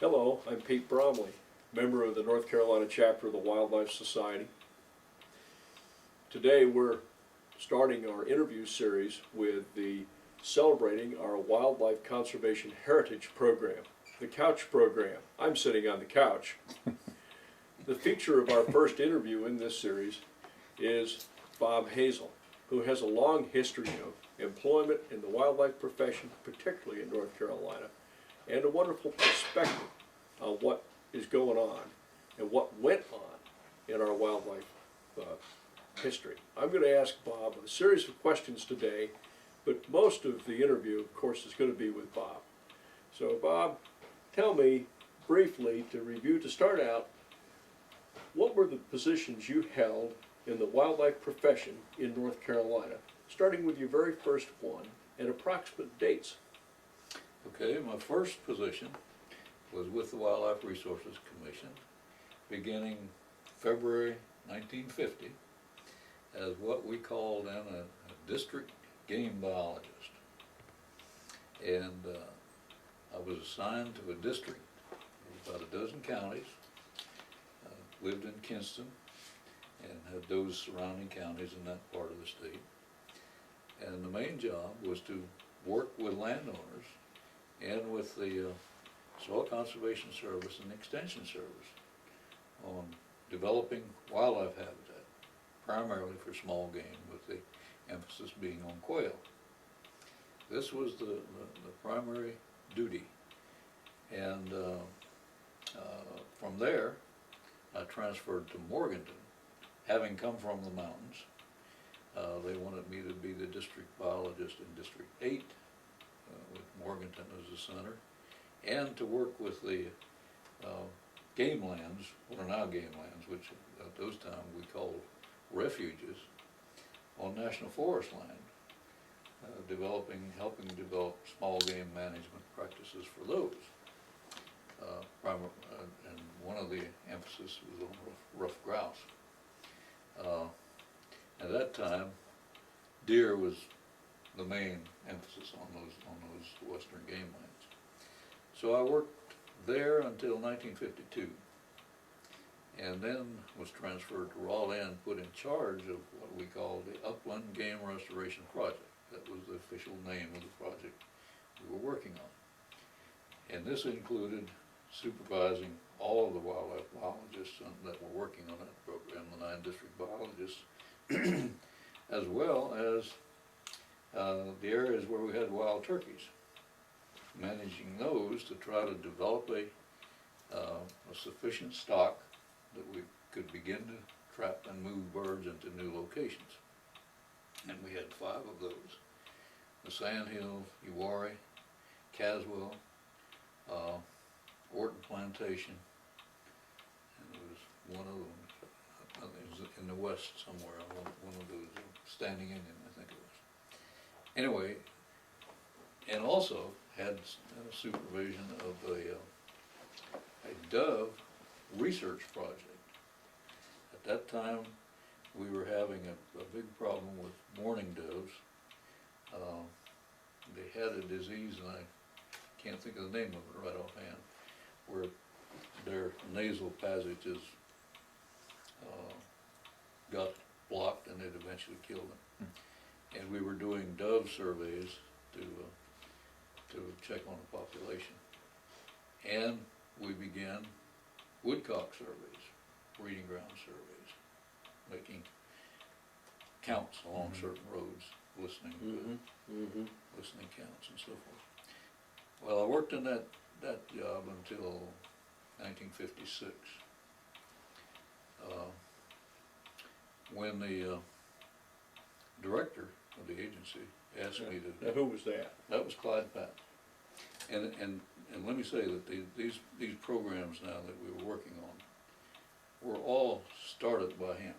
Hello, I'm Pete Bromley, member of the North Carolina chapter of the Wildlife Society. Today we're starting our interview series with celebrating our Wildlife Conservation Heritage Program, the COWCH program. I'm sitting on the couch. The feature of our first interview in this series is Bob Hazel, who has a long history of employment in the wildlife profession, particularly in North Carolina, and a wonderful perspective on what is going on and what went on in our wildlife history. I'm going to ask Bob a series of questions today, but most of the interview, of course, is going to be with Bob. So Bob, tell me briefly, to review, to start out, what were the positions you held in the wildlife profession in North Carolina, starting with your very first one and approximate dates? Okay, my first position was with the Wildlife Resources Commission, beginning February 1950, as what we called then a district game biologist. And I was assigned to a district, about a dozen counties, lived in Kinston, and had those surrounding counties in that part of the state. And the main job was to work with landowners and with the Soil Conservation Service and Extension Service on developing wildlife habitat, primarily for small game, with the emphasis being on quail. This was the primary duty. And from there, I transferred to Morganton, having come from the mountains. They wanted me to be the district biologist in District 8, with Morganton as the center, and to work with the game lands, what are now game lands, which at those times we called refuges, on national forest land, helping develop small game management practices for those. And one of the emphasis was on rough grouse. At that time, deer was the main emphasis on those western game lands. So I worked there until 1952, and then was transferred to Raleigh and put in charge of what we call the Upland Game Restoration Project. That was the official name of the project we were working on. And this included supervising all of the wildlife biologists that were working on that program, the 9 district biologists, as well as the areas where we had wild turkeys, managing those to try to develop a sufficient stock that we could begin to trap and move birds into new locations. And we had 5 of those: the Sandhill, Uwharrie, Caswell, Orton Plantation, and there was one of them, I think it was in the west somewhere, one of those, Standing Indian, I think it was. Anyway, and also had supervision of a dove research project. At that time, we were having a big problem with mourning doves. They had a disease, and I can't think of the name of it right offhand, where their nasal passages got blocked and it eventually killed them. And we were doing dove surveys to check on the population. And we began woodcock surveys, breeding ground surveys, making counts along certain roads, listening counts and so forth. Well, I worked in that job until 1956, when the director of the agency asked me to. Now, who was that? That was Clyde Patton. And let me say that these programs now that we were working on were all started by him.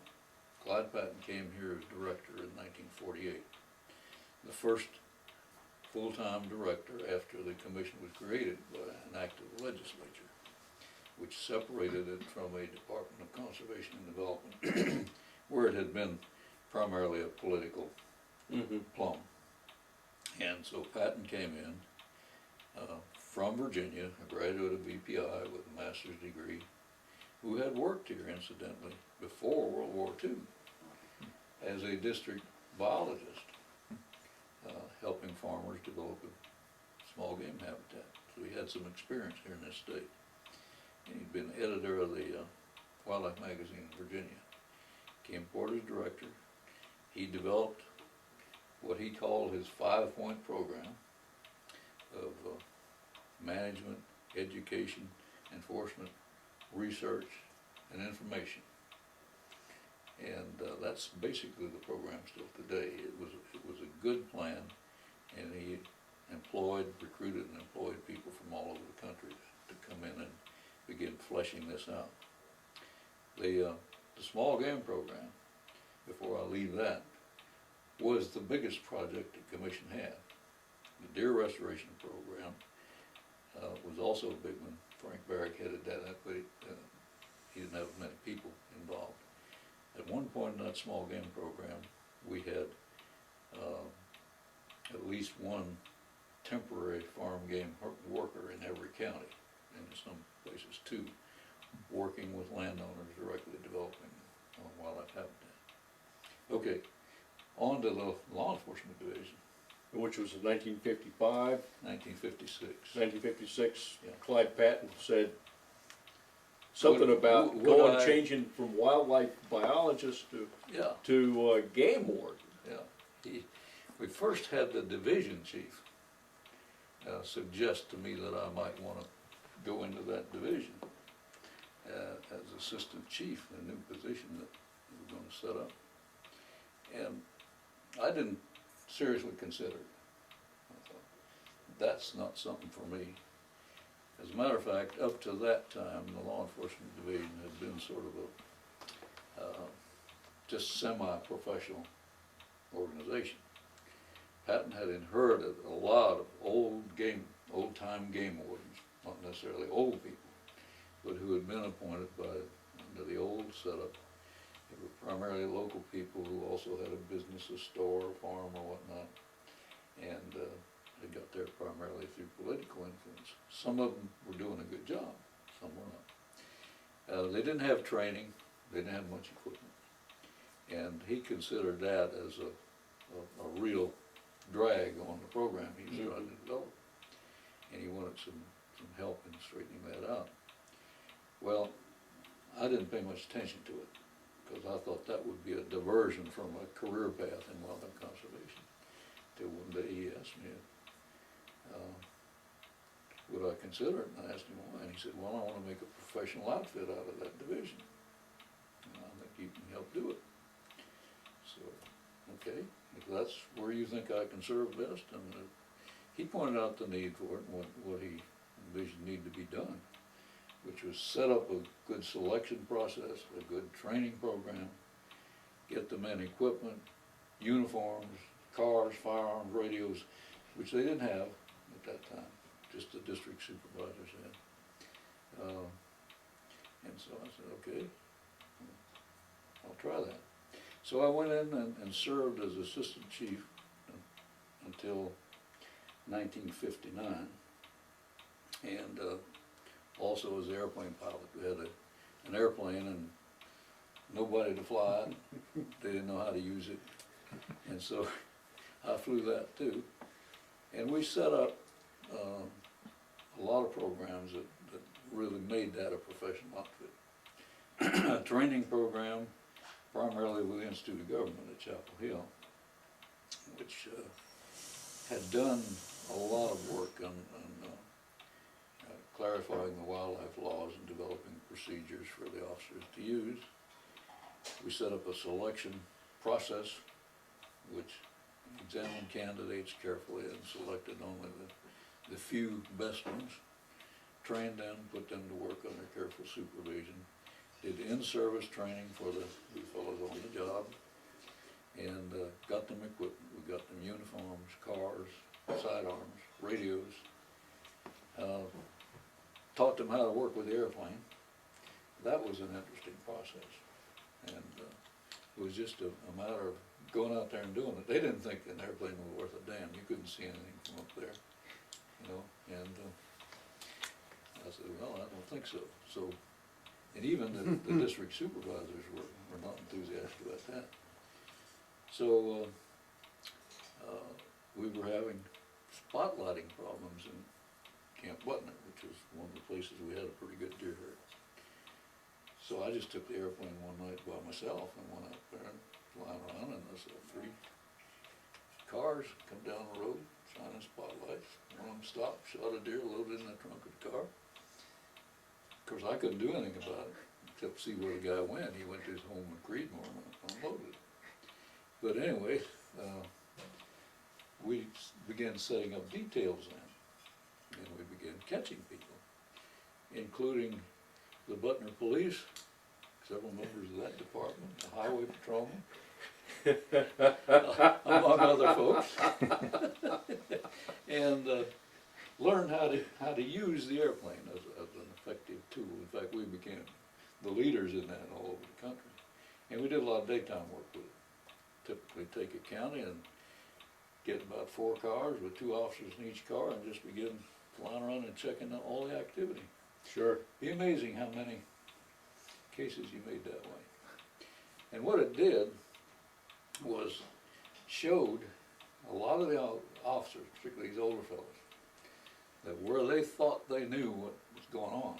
Clyde Patton came here as director in 1948. The first full-time director after the commission was created by an act of the legislature, which separated it from a Department of Conservation and Development, where it had been primarily a political plum. And so Patton came in from Virginia, a graduate of BPI with a master's degree, who had worked here incidentally before World War II as a district biologist, helping farmers develop a small game habitat. So he had some experience here in this state. And he'd been editor of the Wildlife magazine in Virginia. Came aboard as director. He developed what he called his 5-point program of management, education, enforcement, research, and information. And that's basically the program still today. It was a good plan, and he recruited and employed people from all over the country to come in and begin fleshing this out. The small game program, before I leave that, was the biggest project the commission had. The deer restoration program was also a big one. Frank Barrick headed that up, but he didn't have many people involved. At one point in that small game program, we had at least one temporary farm game worker in every county, and in some places two, working with landowners directly developing wildlife habitat. Okay, on to the law enforcement division. Which was in 1955, 1956. 1956, Yeah. Clyde Patton said something about changing from wildlife biologist Yeah, to game warden. yeah. We first had the division chief suggest to me that I might want to go into that division as assistant chief, a new position that we were going to set up. And I didn't seriously consider it. I thought, that's not something for me. As a matter of fact, up to that time, the law enforcement division had been sort of a just semi-professional organization. Patton had inherited a lot of old-time game wardens, not necessarily old people, but who had been appointed under the old setup. They were primarily local people who also had a business, a store, a farm, or whatnot, and they got there primarily through political influence. Some of them were doing a good job, some were not. They didn't have training, they didn't have much equipment, and he considered that as a real drag on the program he was trying to develop, and he wanted some help in straightening that out. Well, I didn't pay much attention to it, because I thought that would be a diversion from a career path in wildlife conservation. Till one day he asked me, would I consider it? And I asked him why, and he said, well, I want to make a professional outfit out of that division. And I think you can help do it. So, okay, if that's where you think I can serve best, and he pointed out the need for it and what he envisioned needed to be done, which was set up a good selection process, a good training program, get the men equipment, uniforms, cars, firearms, radios, which they didn't have at that time, just the district supervisors had. And so I said, okay, I'll try that. So I went in and served as assistant chief until 1959, and also as airplane pilot. We had an airplane and nobody to fly it. They didn't know how to use it, and so I flew that too. And we set up a lot of programs that really made that a professional outfit. A training program, primarily with the Institute of Government at Chapel Hill, which had done a lot of work on clarifying the wildlife laws and developing procedures for the officers to use. We set up a selection process which examined candidates carefully and selected only the few best ones, trained them, put them to work under careful supervision, did in-service training for the fellows on the job, and got them equipment. We got them uniforms, cars, sidearms, radios, taught them how to work with the airplane. That was an interesting process, and it was just a matter of going out there and doing it. They didn't think an airplane was worth a damn. You couldn't see anything from up there, you know, and I said, well, I don't think so. So, and even the district supervisors were not enthusiastic about that. So, we were having spotlighting problems in Camp Butner, which was one of the places we had a pretty good deer herd. So I just took the airplane one night by myself and went out there and flying around, and I saw 3 cars come down the road, shining spotlights. One of them stopped, shot a deer, loaded in the trunk of the car. Of course, I couldn't do anything about it, except see where the guy went. He went to his home in Creedmoor and unloaded it. But anyway, we began setting up details then, and we began catching people, including the Butner Police, several members of that department, the Highway Patrolman, among other folks, and learned how to use the airplane as an effective tool. In fact, we became the leaders in that all over the country, and we did a lot of daytime work with it. Typically take a county and get about 4 cars with 2 officers in each car and just begin flying around and checking out all the activity. Sure. Be amazing how many cases you made that way. And what it did was showed a lot of the officers, particularly these older fellows, that where they thought they knew what was going on,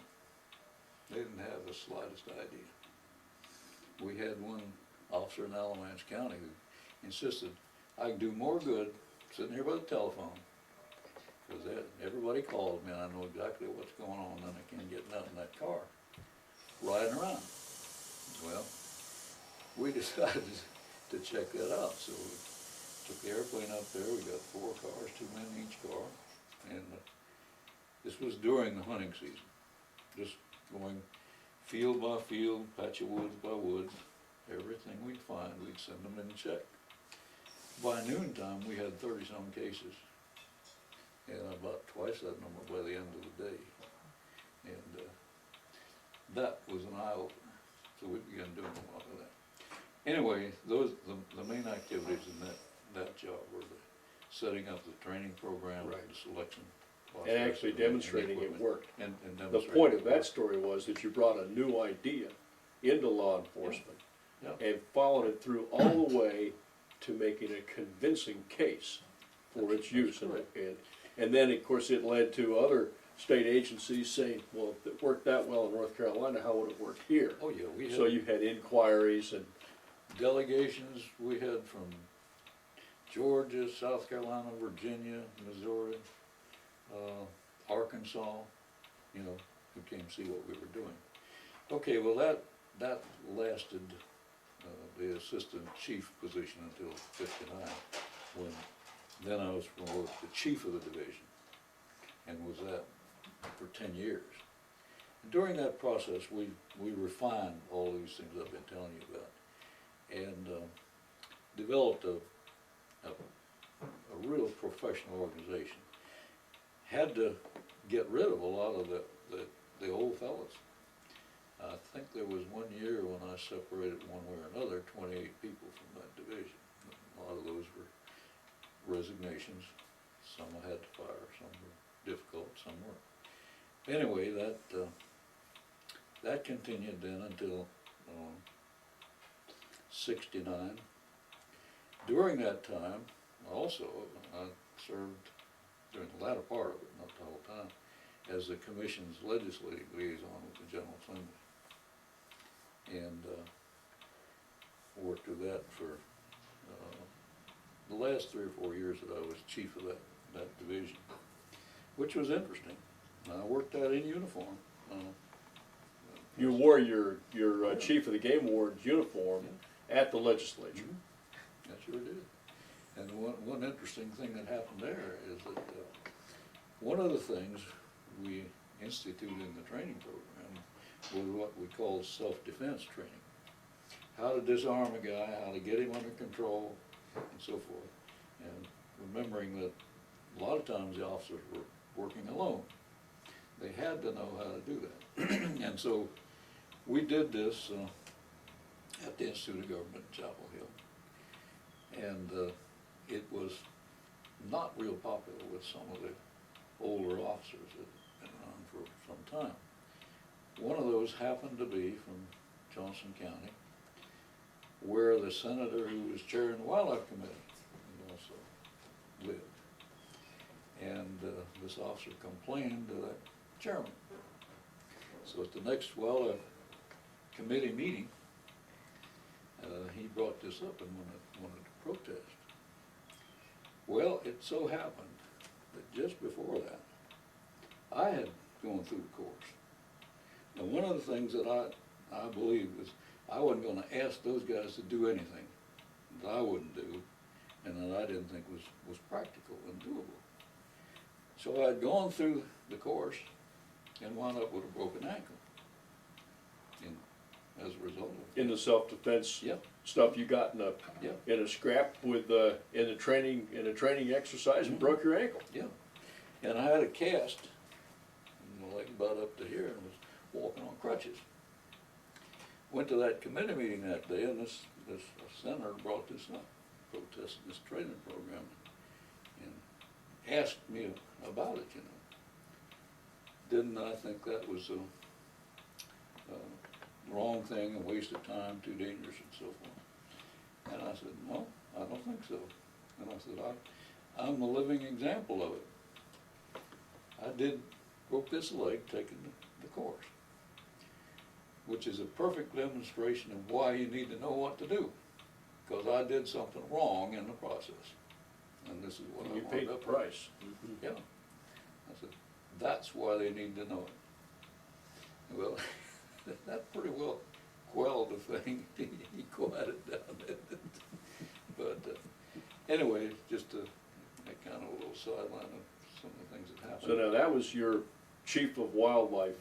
they didn't have the slightest idea. We had one officer in Alamance County who insisted I could do more good sitting here by the telephone, because everybody calls me and I know exactly what's going on, and I can't get nothing in that car riding around. Well, we decided to check that out, so we took the airplane up there. We got 4 cars, 2 men in each car, and this was during the hunting season, just going field by field, patch of woods by woods. Everything we'd find, we'd send them in and check. By noontime, we had 30-some cases, and about twice that number by the end of the day. And that was an eye-opener, so we began doing a lot of that. Anyway, the main activities in that job were the setting up the training program, Right. the selection process, And actually demonstrating it worked. And The demonstrating point of it that worked. story was that you brought a new idea into law enforcement Yeah. and followed it through all the way to making a convincing case for its use. And then, of course, it led to other state agencies saying, well, if it worked that well in North Carolina, how would it work here? Oh yeah, we had So you had inquiries and, delegations we had from Georgia, South Carolina, Virginia, Missouri, Arkansas, you know, who came to see what we were doing. Okay, well that lasted the assistant chief position until '59, when then I was promoted to chief of the division, and was that for 10 years. And during that process, we refined all these things I've been telling you about, and developed a real professional organization. Had to get rid of a lot of the old fellas. I think there was one year when I separated one way or another 28 people from that division. A lot of those were resignations. Some I had to fire, some were difficult, some weren't. Anyway, that continued then until '69. During that time, also, I served during the latter part of it, not the whole time, as the commission's legislative liaison with the General Assembly. And worked with that for the last 3 or 4 years that I was chief of that division, which was interesting. I worked out in uniform. you wore your chief of the game ward's uniform at the legislature. Mm-hmm. I sure did. And one interesting thing that happened there is that one of the things we instituted in the training program was what we call self-defense training. How to disarm a guy, how to get him under control, and so forth. And remembering that a lot of times the officers were working alone. They had to know how to do that. And so we did this at the Institute of Government in Chapel Hill. And it was not real popular with some of the older officers. been around for some time. One of those happened to be from Johnson County, where the senator who was chairing the Wildlife Committee also lived. And this officer complained to that chairman. So at the next Wildlife Committee meeting, he brought this up and wanted to protest. Well, it so happened that just before that, I had gone through the course. Now, one of the things that I believed was I wasn't going to ask those guys to do anything that I wouldn't do and that I didn't think was practical and doable. So I had gone through the course and wound up with a broken ankle as a result of it. In the self-defense Yep. stuff you got Yep. in a scrap with in a training exercise and broke your ankle. Yeah, and I had a cast, my leg about up to here, and was walking on crutches. Went to that committee meeting that day, and this senator brought this up, protesting this training program, and asked me about it, you know. Didn't I think that was a wrong thing, a waste of time, too dangerous, and so forth? And I said, no, I don't think so. And I said, I'm a living example of it. I broke this leg taking the course, which is a perfect demonstration of why you need to know what to do, because I did something wrong in the process, and this is what You I paid wound the up with. price. Yeah. I said, that's why they need to know it. Well, that pretty well quelled the thing. He quieted down, didn't it? But anyway, just a kind of a little sideline of some of the things that happened. So now that was your chief of wildlife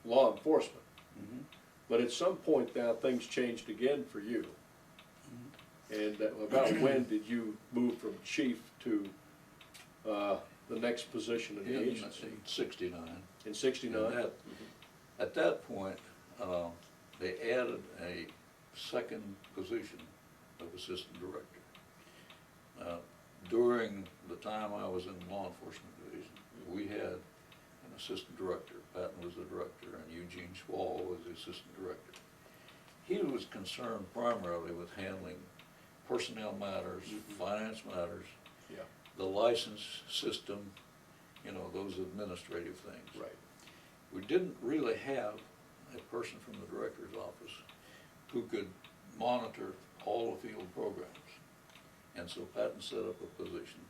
law enforcement. Mhm. But at some point now things changed again for you. And about when did you move from chief to the next position in the agency? In '69. In '69? And at that point, they added a second position of assistant director. During the time I was in the law enforcement division, we had an assistant director. Patton was the director, and Eugene Schwall was the assistant director. He was concerned primarily with handling personnel matters, finance matters, Yeah, the license system, you know, those administrative things. right. We didn't really have a person from the director's office who could monitor all the field programs. And so Patton set up a position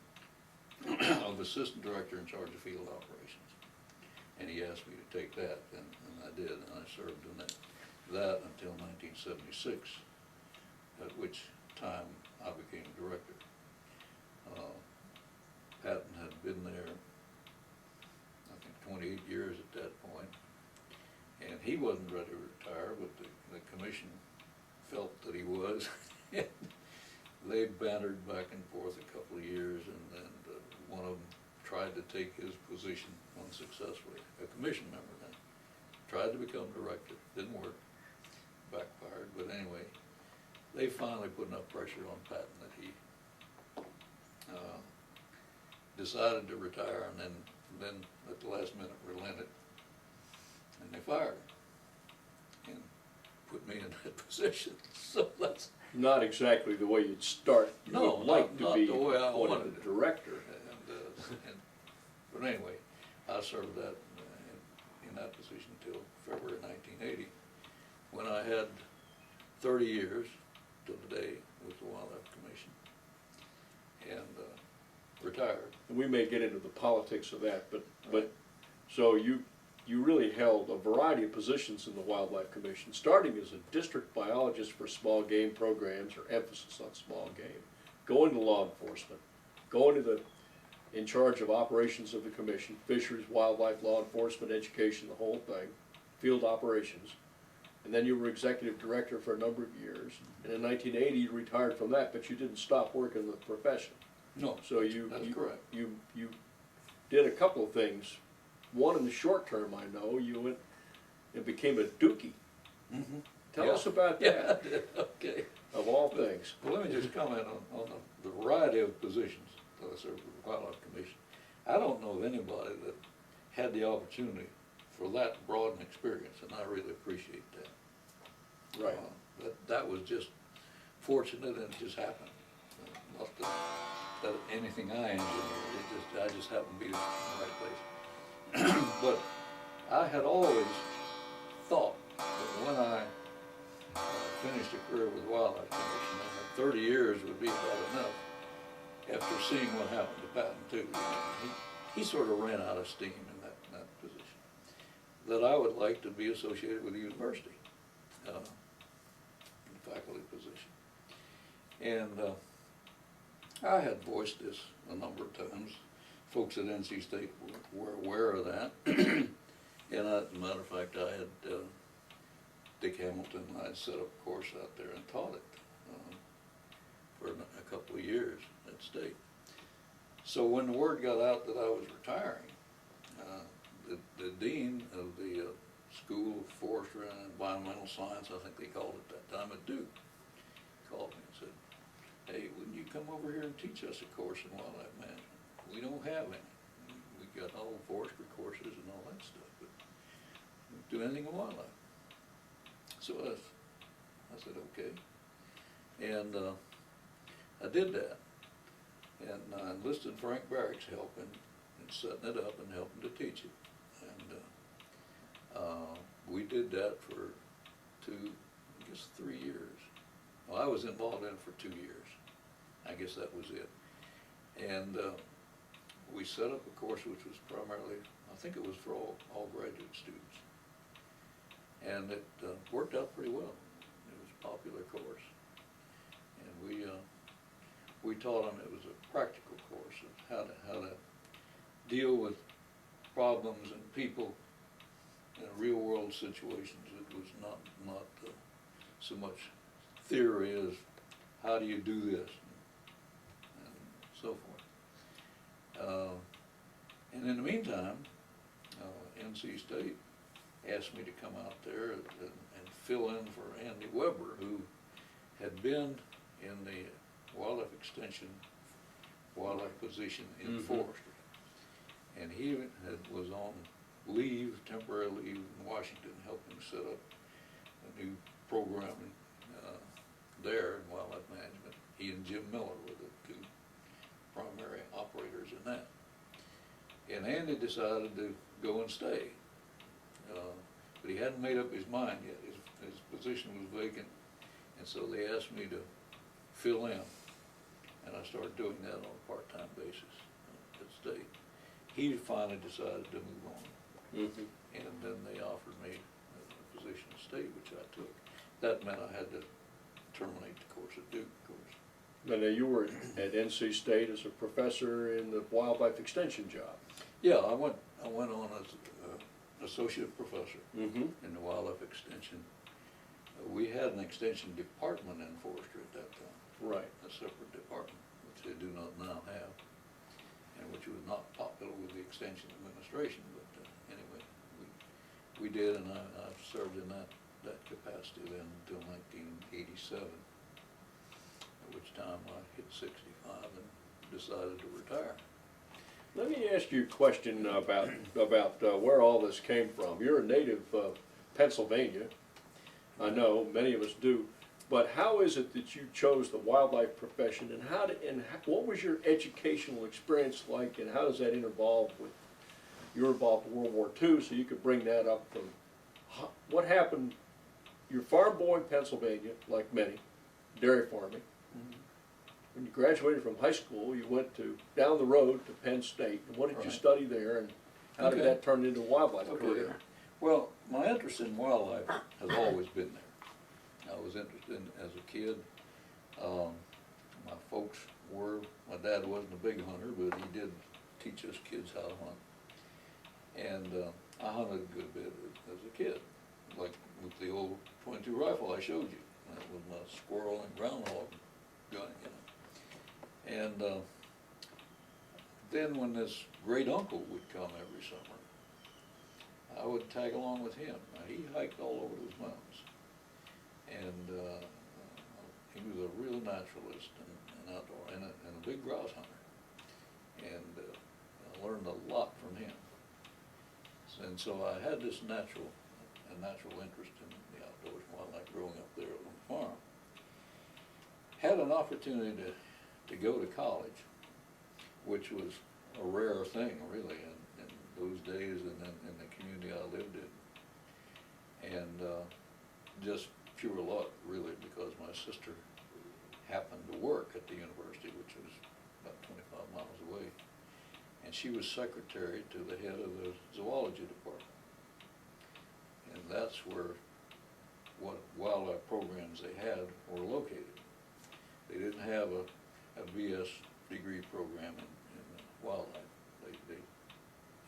of assistant director in charge of field operations. And he asked me to take that, and I did, and I served in that until 1976, at which time I became director. Patton had been there, I think, 28 years at that point, and he wasn't ready to retire, but the commission felt that he was. They bantered back and forth a couple of years, and one of them tried to take his position unsuccessfully, a commission member then. Tried to become director, didn't work, backfired, but anyway, they finally put enough pressure on Patton that he decided to retire, and then at the last minute relented, and they fired him and put me in that position. So that's Not exactly the way you'd start. You No, would like not to be the way I appointed wanted it. director. but anyway, I served that in that position until February 1980, when I had 30 years to the day with the Wildlife Commission, and retired. And we may get into the politics of that, but so you really held a variety of positions in the Wildlife Commission, starting as a district biologist for small game programs, or emphasis on small game, going to law enforcement, going to in charge of operations of the commission, fisheries, wildlife, law enforcement, education, the whole thing, field operations. And then you were executive director for a number of years. And in 1980, you retired from that, but you didn't stop working in the profession. No, So that's correct. You did a couple of things. One, in the short term, I know, you went and became a dookie. Mm-hmm. Tell us about that, Okay. of all things. Well, let me just comment on the variety of positions that I served with the Wildlife Commission. I don't know of anybody that had the opportunity for that broad an experience, and I really appreciate that. Right. That was just fortunate, and it just happened. Not that anything I engineered, I just happened to be in the right place. But I had always thought that when I finished a career with Wildlife Commission, that 30 years would be about enough. After seeing what happened to Patton too, he sort of ran out of steam in that position. That I would like to be associated with the university, faculty position. And I had voiced this a number of times. Folks at NC State were aware of that. And as a matter of fact, I had Dick Hamilton and I had set up a course out there and taught it for a couple of years at State. So when the word got out that I was retiring, the dean of the School of Forestry and Environmental Science, I think they called it that time at Duke, called me and said, "Hey, wouldn't you come over here and teach us a course in wildlife management? We don't have any. We got all forestry courses and all that stuff, but we don't do anything in wildlife." So I said, okay. And I did that. And I enlisted Frank Barrick's help in setting it up and helping to teach it. And we did that for 3 years. Well, I was involved in it for 2 years. I guess that was it. And we set up a course which was primarily, I think it was for all graduate students. And it worked out pretty well. It was a popular course. And we taught them, it was a practical course of how to deal with problems and people in real world situations. It was not so much theory as how do you do this and so forth. And in the meantime, NC State asked me to come out there and fill in for Andy Weber, who had been in the Wildlife Extension wildlife position in forestry. And he was on leave, temporary leave in Washington, helping set up a new program there in wildlife management. He and Jim Miller were the two primary operators in that. And Andy decided to go and stay. But he hadn't made up his mind yet. His position was vacant, and so they asked me to fill in. And I started doing that on a part-time basis at State. He finally decided to move on. And then they offered me a position at State, which I took. That meant I had to terminate the course at Duke, of course. Now you were at NC State as a professor in the wildlife extension job. Yeah, I went on as associate professor in the wildlife extension. We had an extension department in forestry at that time. Right. A separate department, which they do not now have, and which was not popular with the extension administration. But anyway, we did, and I served in that capacity then until 1987, at which time I hit 65 and decided to retire. Let me ask you a question about where all this came from. You're a native of Pennsylvania. I know many of us do. But how is it that you chose the wildlife profession, and what was your educational experience like, and how does that involve with, you're involved in World War II, so you could bring that up from, what happened, you're a farm boy in Pennsylvania, like many, dairy farming. When you graduated from high school, you went down the road to Penn State, and what did you study there, and how did that turn into a wildlife career? Well, my interest in wildlife has always been there. I was interested as a kid. My folks my dad wasn't a big hunter, but he did teach us kids how to hunt. And I hunted a good bit as a kid, like with the old .22 rifle I showed you. That was my squirrel and groundhog gun, you know. And then when this great uncle would come every summer, I would tag along with him. Now, he hiked all over those mountains. And he was a real naturalist and outdoor, and a big grouse hunter. And I learned a lot from him. And so I had this natural interest in the outdoors and wildlife growing up there on the farm. Had an opportunity to go to college, which was a rare thing really in those days and in the community I lived in. And just pure luck really, because my sister happened to work at the university, which was about 25 miles away. And she was secretary to the head of the zoology department. And that's where what wildlife programs they had were located. They didn't have a BS degree program in wildlife. They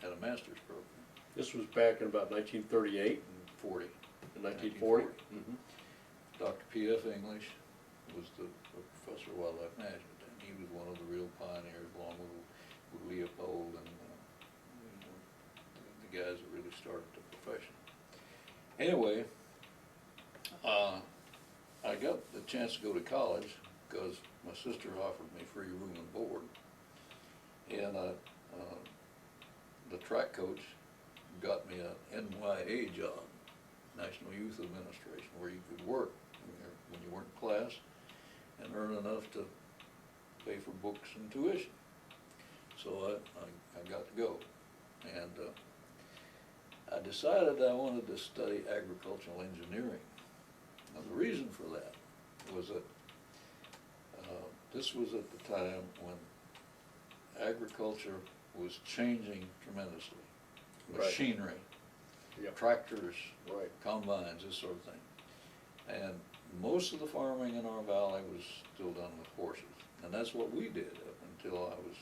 had a master's program. This was back in about 1938 In 40. and 1940. Dr. P.F. English was the professor of wildlife management, and he was one of the real pioneers, along with Leopold and the guys that really started the profession. Anyway, I got the chance to go to college because my sister offered me free room and board, and the track coach got me a NYA job, National Youth Administration, where you could work when you weren't in class and earn enough to pay for books and tuition. So I got to go, and I decided I wanted to study agricultural engineering. Now the reason for that was that this was at the time when agriculture was changing tremendously. Right. Machinery, Yep. tractors, Right. combines, this sort of thing. And most of the farming in our valley was still done with horses. And that's what we did up until I was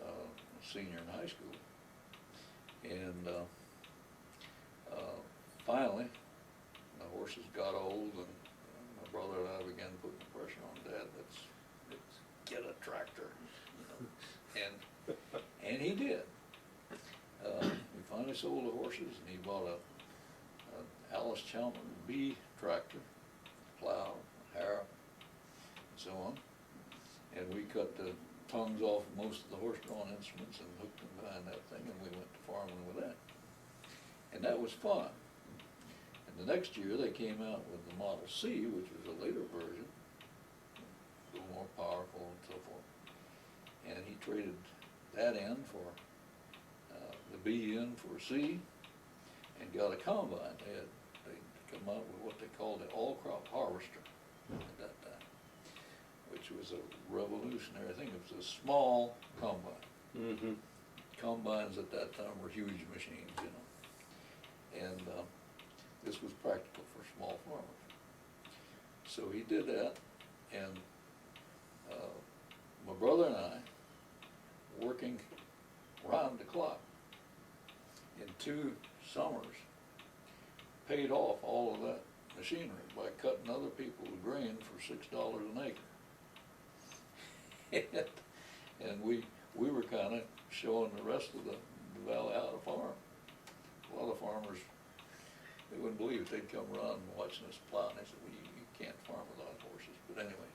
a senior in high school. And finally, the horses got old, and my brother and I began putting pressure on Dad, let's get a tractor, you know. And he did. We finally sold the horses, and he bought a Alice Chalmers B tractor, plow, harrow, and so on. And we cut the tongues off of most of the horse-drawn instruments and hooked them behind that thing, and we went to farming with that. And that was fun. And the next year, they came out with the Model C, which was a later version, a little more powerful and so forth. And he traded that in for the B in for C, and got a combine. They'd come out with what they called the all-crop harvester at that time, which was a revolutionary thing. It was a small combine. Mm-hmm. Combines at that time were huge machines, you know. And this was practical for small farmers. So he did that, and my brother and I, working round the clock in 2 summers, paid off all of that machinery by cutting other people's grain for $6 an acre. And we were kind of showing the rest of the valley how to farm. A lot of farmers, they wouldn't believe it. They'd come around watching us plow, and they said, well, you can't farm without horses. But anyway,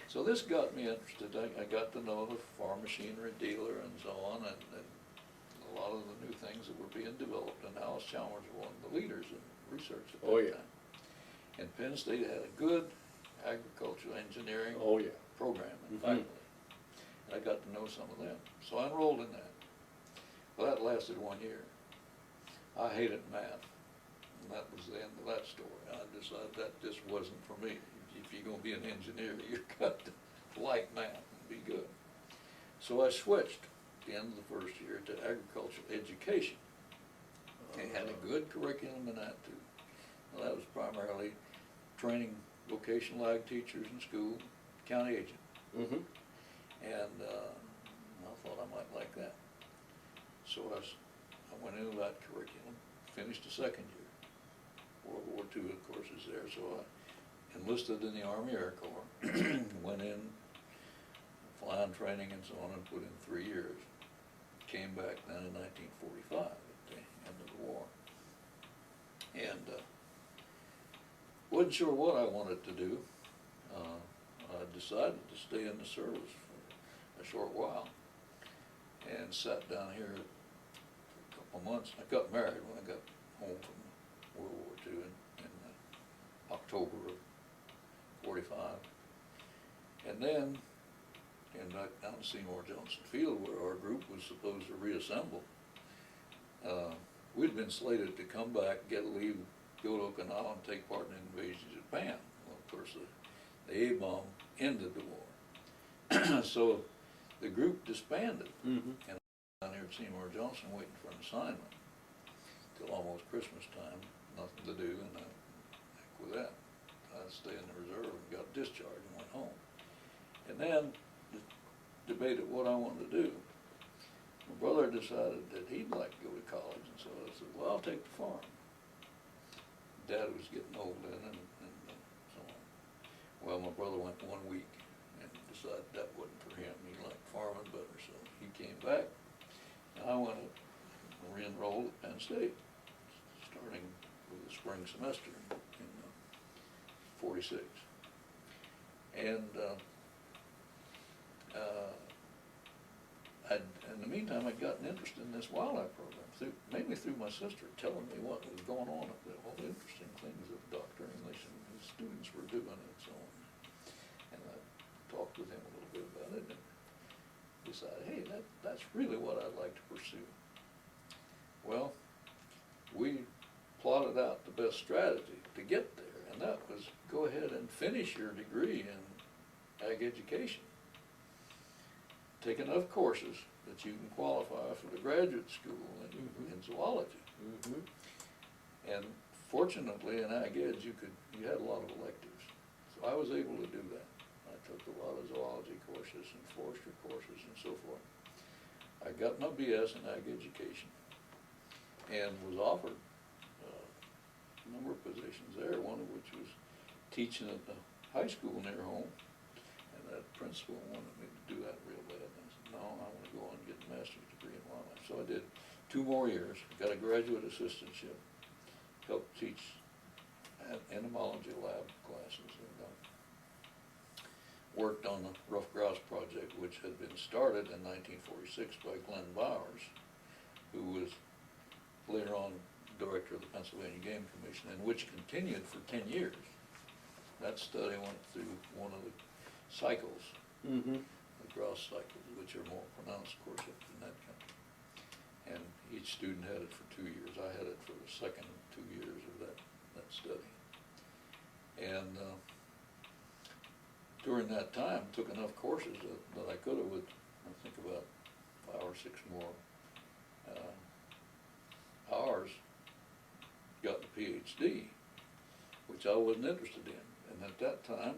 so this got me interested. I got to know the farm machinery dealer and so on, and a lot of the new things that were being developed. And Alice Chalmers was one of the leaders in research at that time. And Penn State had a good agricultural engineering program in faculty. And I got to know some of them. So I enrolled in that. Well, that lasted 1 year. I hated math, and that was the end of that story. I decided that just wasn't for me. If you're going to be an engineer, you've got to like math and be good. So I switched at the end of the first year to agricultural education. They had a good curriculum in that too. Well, that was primarily training vocational ag teachers in school, county agent. Mm-hmm. And I thought I might like that. So I went into that curriculum, finished the second year. World War II, of course, is there, so I enlisted in the Army Air Corps, went in, flying training and so on, and put in 3 years. Came back then in 1945 at the end of the war. And wasn't sure what I wanted to do. I decided to stay in the service for a short while, and sat down here a couple of months. I got married when I got home from World War II in October of '45. And then, down in Seymour Johnson Field, where our group was supposed to reassemble, we'd been slated to come back, get leave, go to Okinawa and take part in the invasion of Japan. Well, of course, the A-bomb ended the war. So the group disbanded. And down here at Seymour Johnson waiting for an assignment till almost Christmas time, nothing to do, and heck with that. I stayed in the reserve and got discharged and went home. And then debated what I wanted to do. My brother decided that he'd like to go to college, and so I said, well, I'll take the farm. Dad was getting old then, and so on. Well, my brother went 1 week and decided that wasn't for him. He liked farming better, so he came back. And I went and re-enrolled at Penn State, starting with the spring semester in '46. And in the meantime, I'd gotten interested in this wildlife program, mainly through my sister telling me what was going on up there, all the interesting things that Dr. English and his students were doing and so on. And I talked with him a little bit about it and decided, hey, that's really what I'd like to pursue. Well, we plotted out the best strategy to get there, and that was go ahead and finish your degree in ag education. Take enough courses that you can qualify for the graduate school in zoology. And fortunately in ag ed you had a lot of electives. So I was able to do that. I took a lot of zoology courses and forestry courses and so forth. I got my BS in ag education and was offered a number of positions there, one of which was teaching at the high school near home. That principal wanted me to do that real bad. And I said, no, I want to go on and get a master's degree in wildlife. So I did 2 more years, got a graduate assistantship, helped teach entomology lab classes, and worked on the rough grouse project, which had been started in 1946 by Glenn Bowers, who was later on director of the Pennsylvania Game Commission, and which continued for 10 years. That study went through one of the cycles, the grouse cycles, which are more pronounced, of course, up in that country. And each student had it for 2 years. I had it for the second 2 years of that study. And during that time, took enough courses that I could have, with I think about 5 or 6 more hours, got the PhD, which I wasn't interested in. And at that time,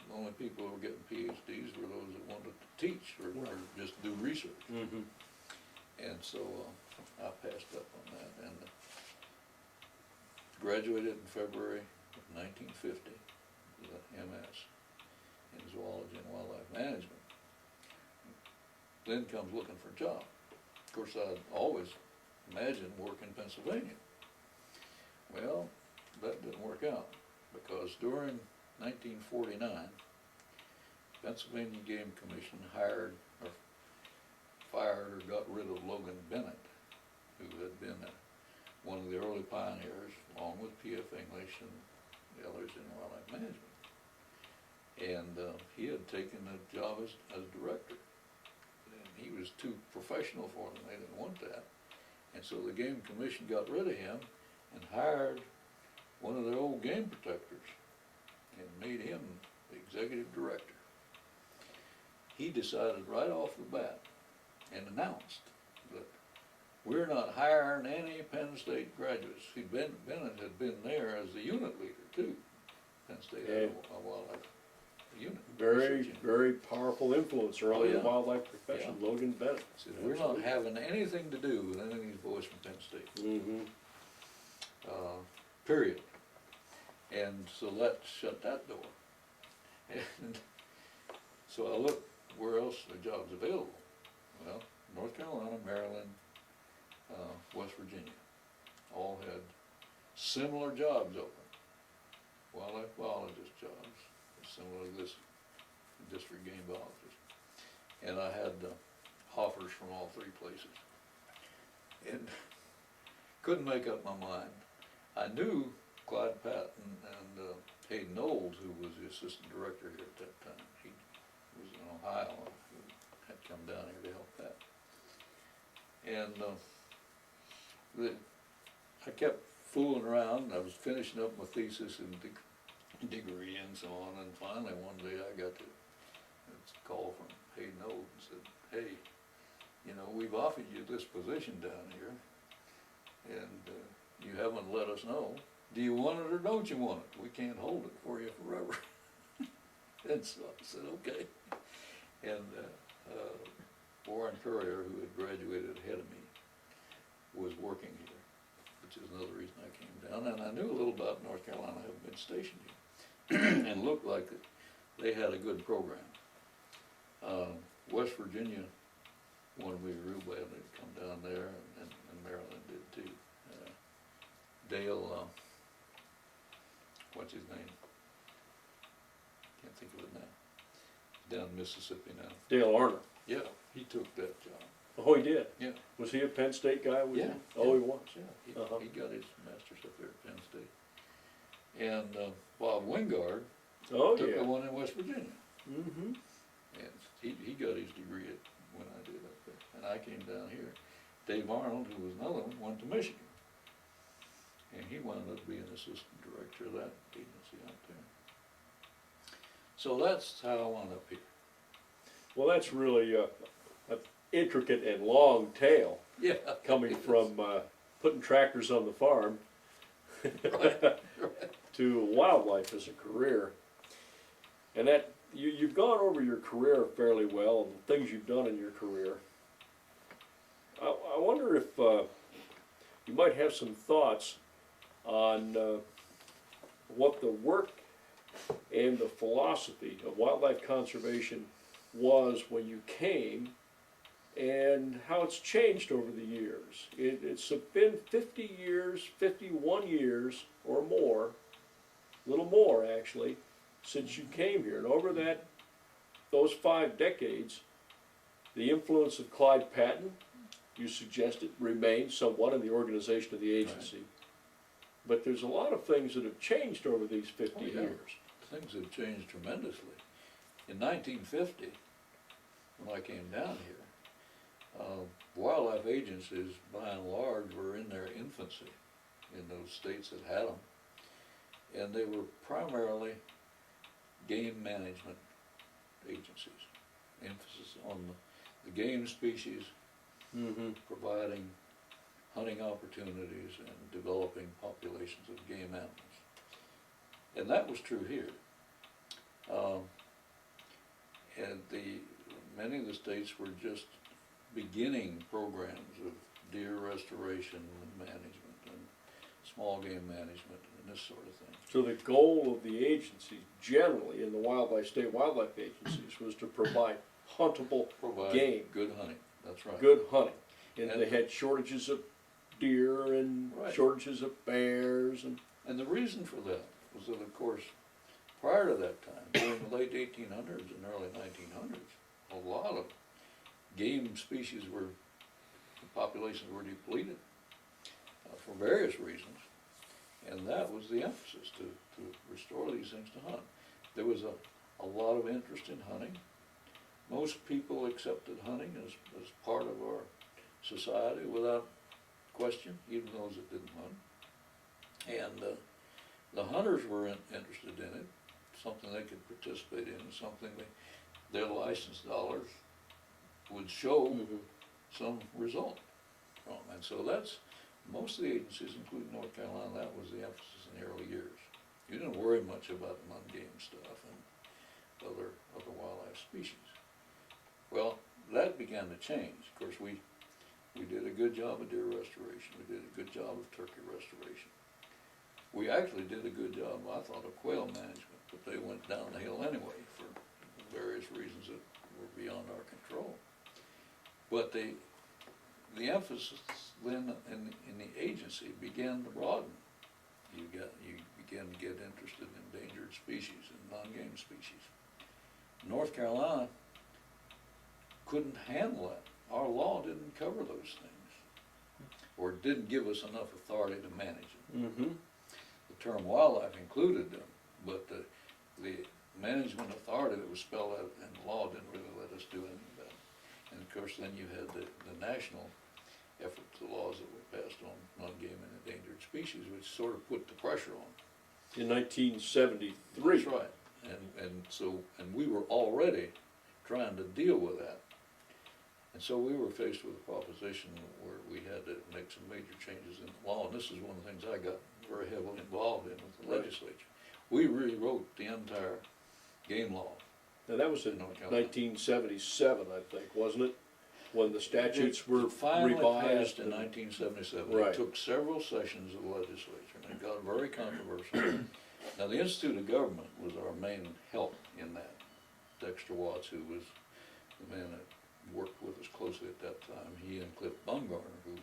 the only people who were getting PhDs were those that wanted to teach or just do research. And so I passed up on that and graduated in February of 1950 with an MS in zoology and wildlife management. Then comes looking for a job. Of course, I'd always imagined work in Pennsylvania. Well, that didn't work out because during 1949, Pennsylvania Game Commission hired or fired or got rid of Logan Bennett, who had been one of the early pioneers, along with P.F. English and the others in wildlife management. And he had taken a job as director. And he was too professional for them. They didn't want that. And so the Game Commission got rid of him and hired one of their old game protectors and made him the executive director. He decided right off the bat and announced that we're not hiring any Penn State graduates. See, Bennett had been there as the unit leader too. Penn State had a wildlife unit. Very powerful influencer on the wildlife profession, Logan Bennett. Said, we're not having anything to do with any of these boys from Penn State. Period. And so that shut that door. And so I looked where else are jobs available. Well, North Carolina, Maryland, West Virginia, all had similar jobs open. Wildlife biologist jobs, similar to this district game biologist. And I had offers from all 3 places. and couldn't make up my mind. I knew Clyde Patton and Hayden Knowles, who was the assistant director here at that time. He was in Ohio, who had come down here to help Pat. And I kept fooling around. I was finishing up my thesis and degree and so on, and finally one day I got a call from Hayden Knowles and said, hey, you know, we've offered you this position down here, and you haven't let us know. Do you want it or don't you want it? We can't hold it for you forever. And so I said, okay. And Warren Courier, who had graduated ahead of me, was working here, which is another reason I came down. And I knew a little about North Carolina, having been stationed here, and looked like they had a good program. West Virginia wanted me real badly to come down there, and Maryland did too. Dale, what's his name? Can't think of it now. Down in Mississippi now. Dale Arner. Yeah, he took that job. Oh, he did? Yeah. Was he a Penn State guy? Was Yeah. He? Oh, yeah. he was? Yeah, he got his master's up there at Penn State. And Bob Wingard Oh, took yeah. the one in West Virginia. Mm-hmm. And he got his degree when I did up there. And I came down here. Dave Arnold, who was another one, went to Michigan. And he wound up being assistant director of that agency out there. So that's how I wound up here. Well, that's really an intricate and long tale Yeah. coming from putting tractors on the farm Right. to wildlife as a career. And that you've gone over your career fairly well and the things you've done in your career. I wonder if you might have some thoughts on what the work and the philosophy of wildlife conservation was when you came and how it's changed over the years. It's been 50 years, 51 years or more, a little more actually, since you came here. And over those 5 decades, the influence of Clyde Patton, you suggested, remained somewhat in the organization of the agency. Right. But there's a lot of things that have changed over these 50 years. Things have changed tremendously. In 1950, when I came down here, wildlife agencies, by and large, were in their infancy in those states that had them. And they were primarily game management agencies. Emphasis on the game species, providing hunting opportunities and developing populations of game animals. And that was true here. And many of the states were just beginning programs of deer restoration and management and small game management and this sort of thing. So the goal of the agencies generally in the state wildlife agencies was to provide huntable game. Good hunting, that's right. Good hunting. And they had shortages of deer and shortages of bears. And the reason for that was that, of course, prior to that time, during the late 1800s and early 1900s, a lot of game species the populations were depleted for various reasons. And that was the emphasis, to restore these things to hunt. There was a lot of interest in hunting. Most people accepted hunting as part of our society without question, even those that didn't hunt. And the hunters were interested in it, something they could participate in, something their license dollars would show some result from. And so that's, most of the agencies, including North Carolina, that was the emphasis in the early years. You didn't worry much about non-game stuff and other wildlife species. Well, that began to change. Of course, we did a good job of deer restoration. We did a good job of turkey restoration. We actually did a good job, I thought, of quail management, but they went down the hill anyway for various reasons that were beyond our control. But the emphasis then in the agency began to broaden. You began to get interested in endangered species and non-game species. North Carolina couldn't handle that. Our law didn't cover those things. or didn't give us enough authority to manage them. Mm-hmm. The term wildlife included them, but the management authority that was spelled out in the law didn't really let us do anything about it. And of course, then you had the national efforts, the laws that were passed on non-game and endangered species, which sort of put the pressure on. In 1973. That's right. And we were already trying to deal with that. And so we were faced with a proposition where we had to make some major changes in the law, and this is one of the things I got very heavily involved in with the Right. legislature. We rewrote the entire game law. Now that was in North Carolina. 1977, I think, wasn't it? When the statutes were It finally revised. passed in 1977. Right. It took several sessions of the legislature, and it got very controversial. Now, the Institute of Government was our main help in that. Dexter Watts, who was the man that worked with us closely at that time, he and Cliff Bumgarner, who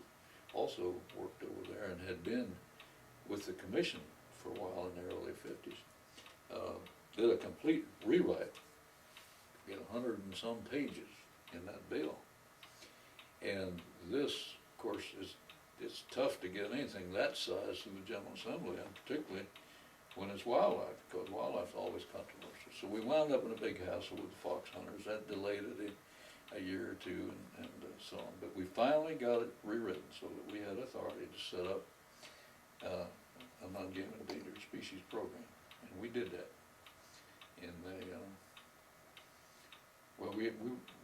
also worked over there and had been with the commission for a while in the early 50s, did a complete rewrite, 100 and some pages in that bill. And this, of course, it's tough to get anything that size through the General Assembly, and particularly when it's wildlife, because wildlife's always controversial. So we wound up in a big hassle with the fox hunters. That delayed it a year or two, and so on. But we finally got it rewritten so that we had authority to set up a non-game endangered species program, and we did that. And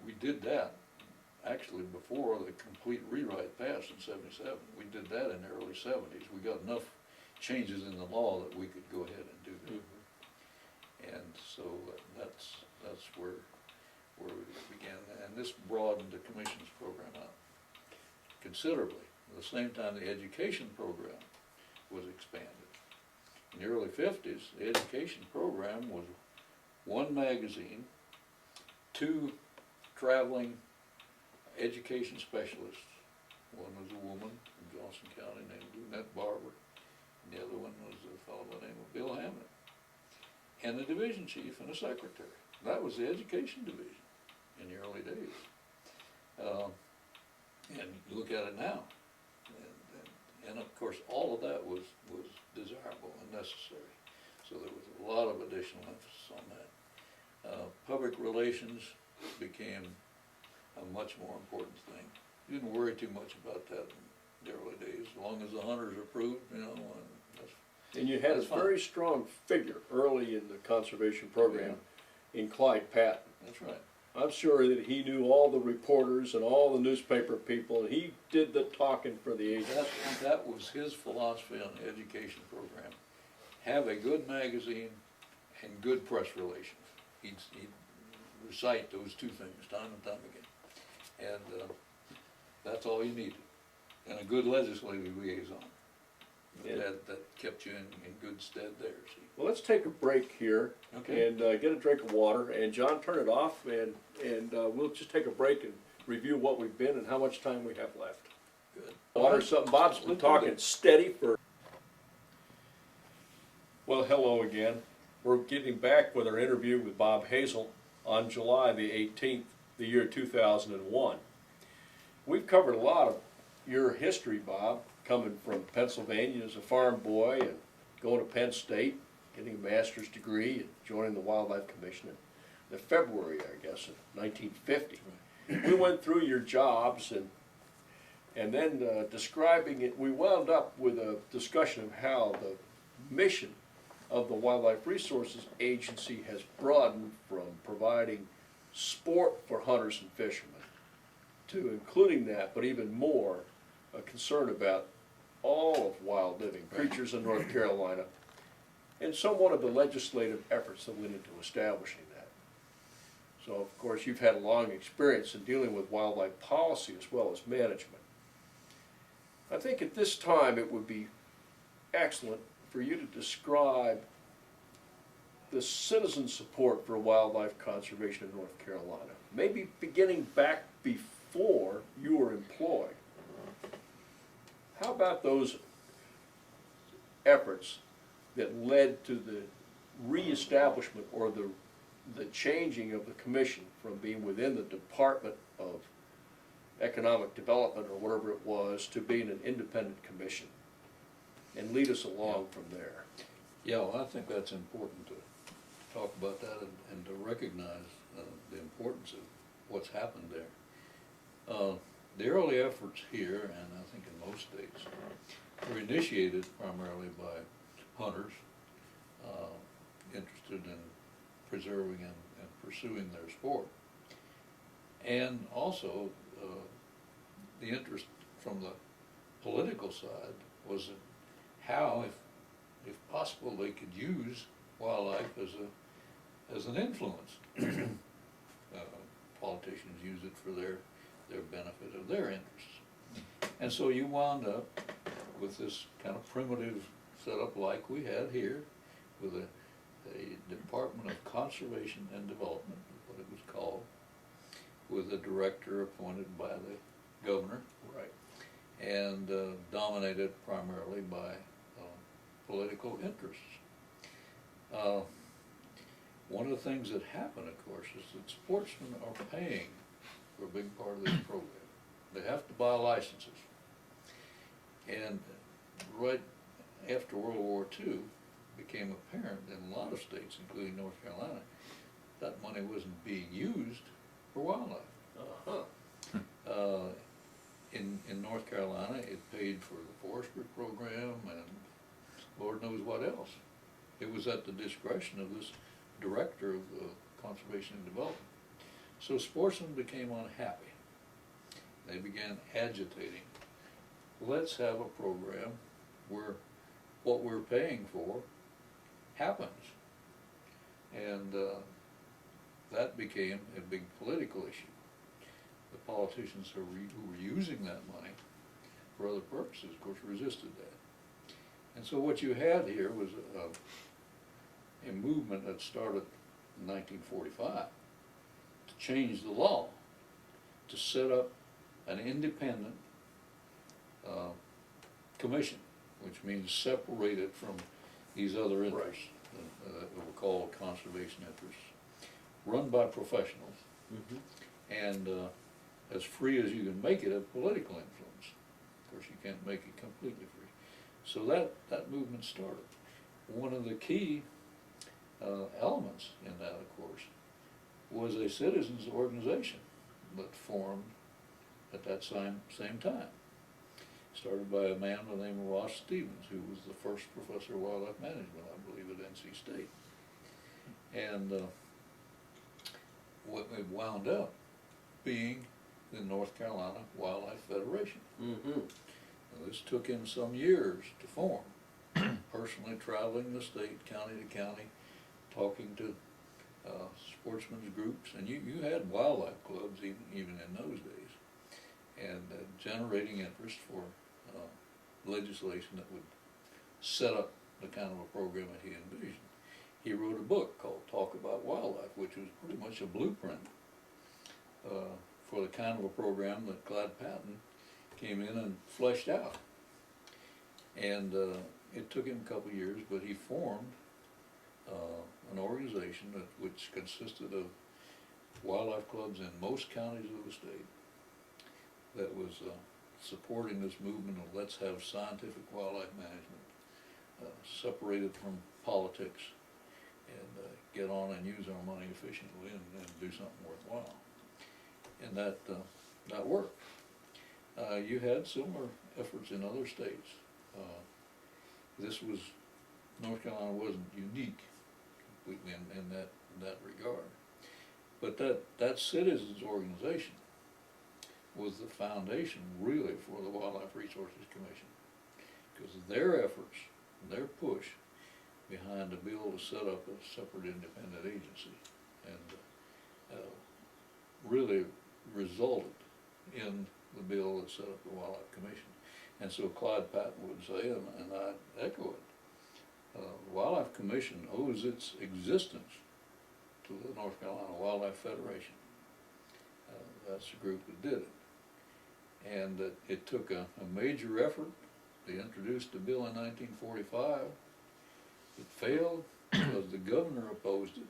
we did that actually before the complete rewrite passed in '77. We did that in the early '70s. We got enough changes in the law that we could go ahead and do that. Mm-hmm. And so that's where we began. And this broadened the commission's program out considerably. At the same time, the education program was expanded. In the early 50s, the education program was one magazine, 2 traveling education specialists. One was a woman from Johnson County named Lunette Barber, and the other one was a fellow by the name of Bill Hammond, and a division chief and a secretary. That was the education division in the early days. And you look at it now, and of course all of that was desirable and necessary. So there was a lot of additional emphasis on that. Public relations became a much more important thing. You didn't worry too much about that in the early days, as long as the hunters approved, you know. And you had a very strong figure early in the conservation program in Clyde Patton. That's right. I'm sure that he knew all the reporters and all the newspaper people, and he did the talking for the agency. That was his philosophy on the education program. Have a good magazine and good press relations. He'd recite those 2 things time and time again. And that's all you needed. And a good legislative liaison. That kept you in good stead there, see. Well, let's take a break here. Okay. And get a drink of water. And John, turn it off, and we'll just take a break and review what we've been and how much time we have left. Good. Water, something. Bob's been talking steady for... Well, hello again. We're getting back with our interview with Bob Hazel on July the 18th, the year 2001. We've covered a lot of your history, Bob, coming from Pennsylvania as a farm boy and going to Penn State, getting a master's degree and joining the Wildlife Commission in February, I guess, of 1950. We went through your jobs and then describing it, we wound up with a discussion of how the mission of the Wildlife Resources Agency has broadened from providing sport for hunters and fishermen to including that, but even more, a concern about all of wild living creatures in North Carolina, and somewhat of the legislative efforts that went into establishing that. So, of course, you've had a long experience in dealing with wildlife policy as well as management. I think at this time it would be excellent for you to describe the citizen support for wildlife conservation in North Carolina, maybe beginning back before you were employed. How about those efforts that led to the reestablishment or the changing of the commission from being within the Department of economic development or whatever it was to being an independent commission, and lead us along from there. Yeah, well, I think that's important to talk about that and to recognize the importance of what's happened there. The early efforts here, and I think in most states, were initiated primarily by hunters interested in preserving and pursuing their sport. And also, the interest from the political side was that how, if possible, they could use wildlife as an influence. Politicians use it for their benefit of their interests. And so you wound up with this kind of primitive setup like we had here, with a Department of Conservation and Development, what it was called, with a director appointed by the governor. Right. And dominated primarily by political interests. One of the things that happened, of course, is that sportsmen are paying for a big part of this program. They have to buy licenses. And right after World War II, it became apparent in a lot of states, including North Carolina, that money wasn't being used for wildlife. Uh-huh. In North Carolina, it paid for the forestry program and Lord knows what else. It was at the discretion of this director of conservation and development. So sportsmen became unhappy. They began agitating. Let's have a program where what we're paying for happens. And that became a big political issue. The politicians who were using that money for other purposes, of course, resisted that. And so what you had here was a movement that started in 1945 to change the law, to set up an independent commission, which means separated from these other interests that were called conservation interests, run by professionals, and as free as you can make it of political influence. Of course, you can't make it completely free. So that movement started. One of the key elements in that, of course, was a citizens organization that formed at that same time. Started by a man by the name of Ross Stevens, who was the first professor of wildlife management, I believe, at NC State. And what it wound up being the North Carolina Wildlife Federation. Now, this took him some years to form, personally traveling the state, county to county, talking to sportsmen's groups, and you had wildlife clubs even in those days, and generating interest for legislation that would set up the kind of a program that he envisioned. He wrote a book called Talk About Wildlife, which was pretty much a blueprint for the kind of a program that Clyde Patton came in and fleshed out. And it took him a couple of years, but he formed an organization which consisted of wildlife clubs in most counties of the state that was supporting this movement of let's have scientific wildlife management, separated from politics, and get on and use our money efficiently and do something worthwhile. And that worked. You had similar efforts in other states. North Carolina wasn't unique completely in that regard. But that citizens organization was the foundation really for the Wildlife Resources Commission, because their efforts, their push behind the bill to set up a separate independent agency, and really resulted in the bill that set up the Wildlife Commission. And so Clyde Patton would say, and I echo it, the Wildlife Commission owes its existence to the North Carolina Wildlife Federation. That's the group that did it. And it took a major effort. They introduced the bill in 1945. It failed because the governor opposed it.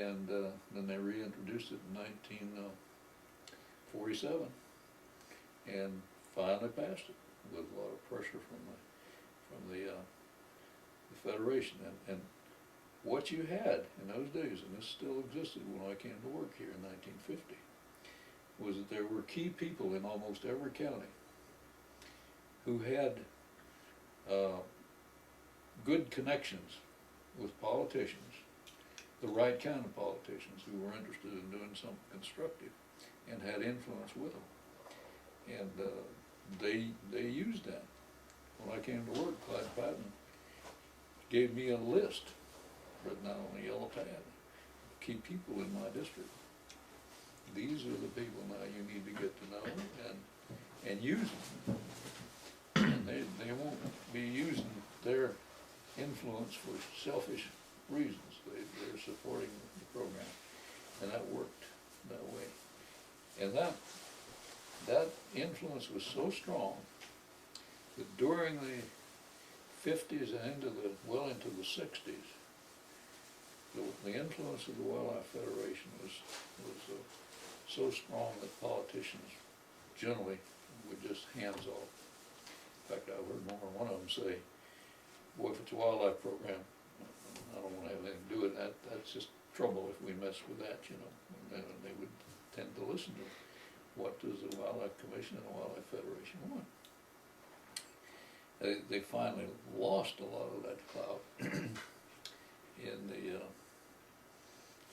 And then they reintroduced it in 47, and finally passed it with a lot of pressure from the Federation. And what you had in those days, and this still existed when I came to work here in 1950, was that there were key people in almost every county who had good connections with politicians, the right kind of politicians who were interested in doing something constructive and had influence with them. And they used that. When I came to work, Clyde Patton gave me a list written out on a yellow pad, key people in my district. These are the people now you need to get to know and use them. And they won't be using their influence for selfish reasons. They're supporting the program, and that worked that way. And that influence was so strong that during the 50s and into the 60s, the influence of the Wildlife Federation was so strong that politicians generally were just hands off. In fact, I heard one of them say, "Boy, if it's a wildlife program, I don't want to have anything to do with that. That's just trouble if we mess with that, you know." And they would tend to listen to what does the Wildlife Commission and the Wildlife Federation want. They finally lost a lot of that clout in the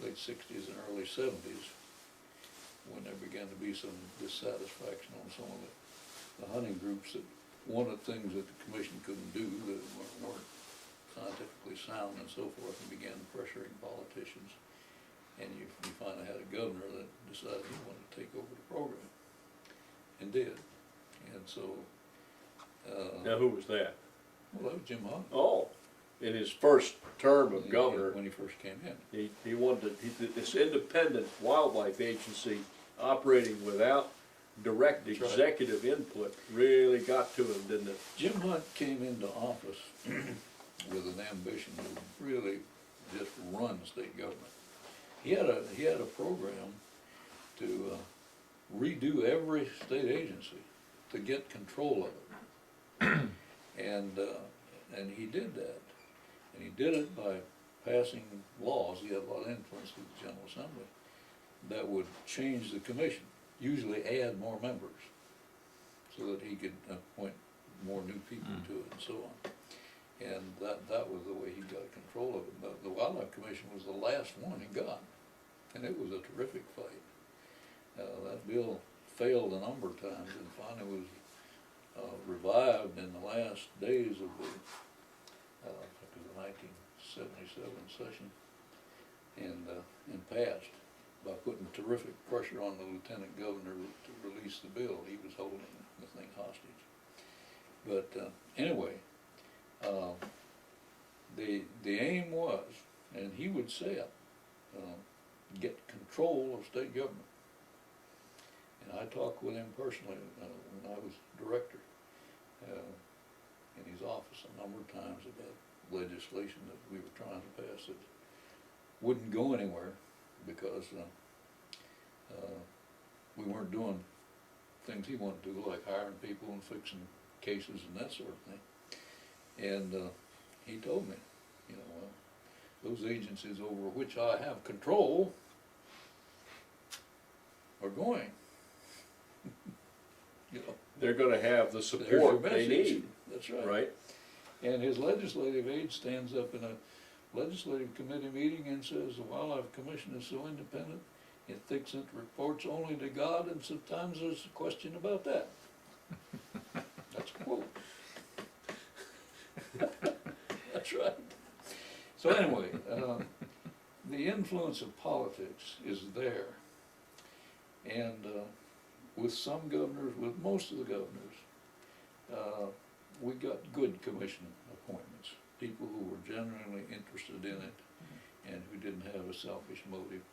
late 60s and early 70s, when there began to be some dissatisfaction on some of the hunting groups that wanted things that the commission couldn't do, that weren't scientifically sound and so forth, and began pressuring politicians. And you finally had a governor that decided he wanted to take over the program, and did. And so Now, who was that? well, that was Jim Hunt. Oh, in his first term of governor, when he first came in. he wanted this independent wildlife agency operating without direct That's right. executive input really got to him, didn't it? Jim Hunt came into office with an ambition to really just run state government. He had a program to redo every state agency to get control of it, and he did that, and he did it by passing laws. He had a lot of influence with the General Assembly that would change the commission, usually add more members, so that he could appoint more new people to it and so on. And that was the way he got control of it. The Wildlife Commission was the last one he got, and it was a terrific fight. That bill failed a number of times and finally was revived in the last days of the 1977 session, and passed by putting terrific pressure on the lieutenant governor to release the bill. He was holding the thing hostage. But anyway, the aim was, and he would say it, get control of state government. And I talked with him personally when I was director in his office a number of times about legislation that we were trying to pass that wouldn't go anywhere because we weren't doing things he wanted to do, like hiring people and fixing cases and that sort of thing. And he told me, you know, those agencies over which I have control are going. You know, They're going to have the there's your support they message. need, That's right. right? And his legislative aide stands up in a legislative committee meeting and says the Wildlife Commission is so independent, it thinks it reports only to God, and sometimes there's a question about that. That's a quote. That's right. So anyway, the influence of politics is there. And with some governors, with most of the governors, we got good commission appointments, people who were genuinely interested in it and who didn't have a selfish motive.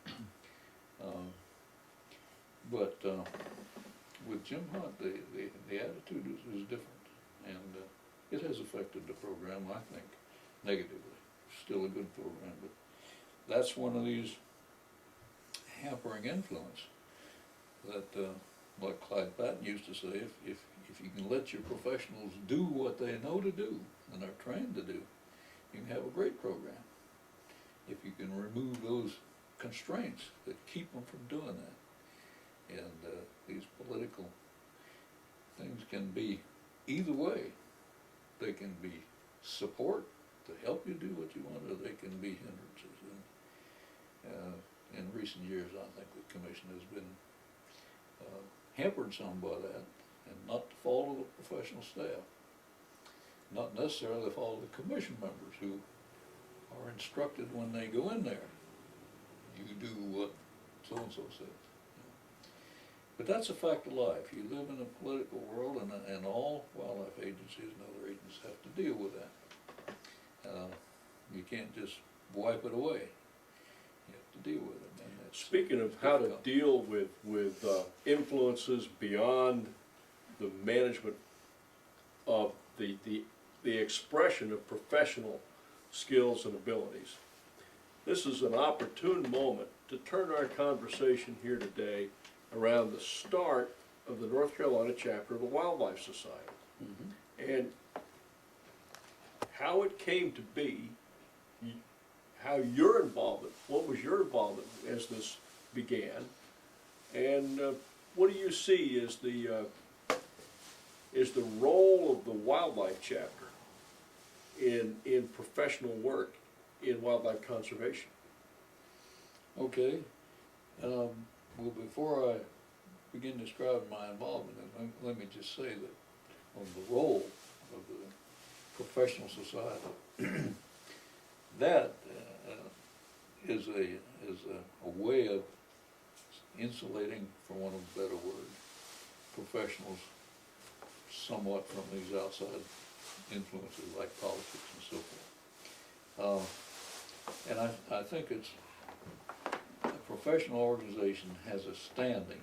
But with Jim Hunt, the attitude is different, and it has affected the program, I think, negatively. Still a good program, but that's one of these hampering influence that like Clyde Patton used to say, if you can let your professionals do what they know to do and are trained to do, you can have a great program. If you can remove those constraints that keep them from doing that. And these political things can be either way. They can be support to help you do what you want, or they can be hindrances. And in recent years, I think the commission has been hampered some by that, and not the fault of the professional staff, not necessarily the fault of the commission members who are instructed when they go in there, you do what so-and-so says. But that's a fact of life. You live in a political world, and all wildlife agencies and other agencies have to deal with that. You can't just wipe it away. You have to deal with it. And Speaking of how to deal with influences beyond the management of the expression of professional skills and abilities, this is an opportune moment to turn our conversation here today around the start of the North Carolina chapter of the Wildlife Society. Mm-hmm. And how it came to be, how your involvement, what was your involvement as this began, and what do you see as the role of the wildlife chapter in professional work in wildlife conservation? Okay. Well, before I begin describing my involvement, let me just say that on the role of the professional society, that is a way of insulating, for want of a better word, professionals somewhat from these outside influences like politics and so forth. And I think it's a professional organization has a standing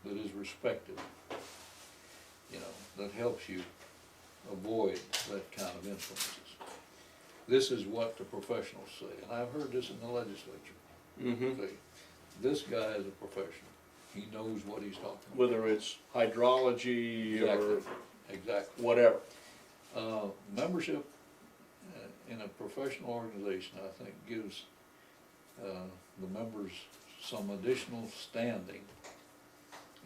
that is respected, that helps you avoid that kind of influences. This is what the professionals say, and I've heard this in the legislature. Mm-hmm. Okay, this guy is a professional. He knows what he's talking about. Whether it's hydrology or exactly. whatever. Membership in a professional organization, I think, gives the members some additional standing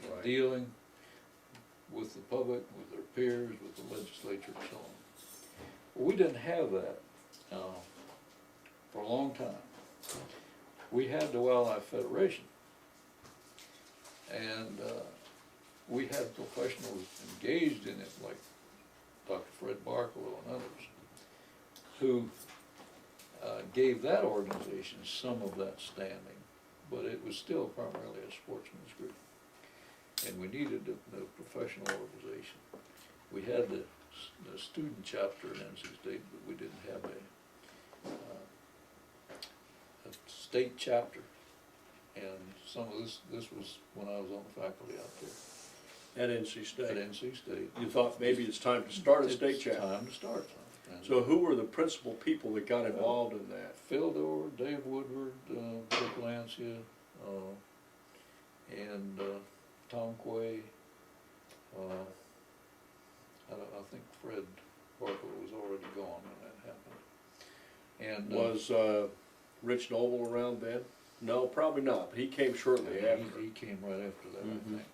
in Right. dealing with the public, with their peers, with the legislature, and so on. Well, we didn't have that for a long time. We had the Wildlife Federation, and we had professionals engaged in it, like Dr. Fred Barkwell and others, who gave that organization some of that standing, but it was still primarily a sportsman's group. And we needed a professional organization. We had the student chapter at NC State, but we didn't have a state chapter. And some of this was when I was on the faculty out there. At NC State. At NC State. You thought maybe it's time to start a state chapter. It's time to start something. So who were the principal people that got involved in that? Phil Dorr, Dave Woodward, Dick Lancia, and Tom Quay. I think Fred Barker was already gone when that happened. And Was Rich Noble around then? No, probably not, but he came shortly after. he came right after that, Mhm. I think.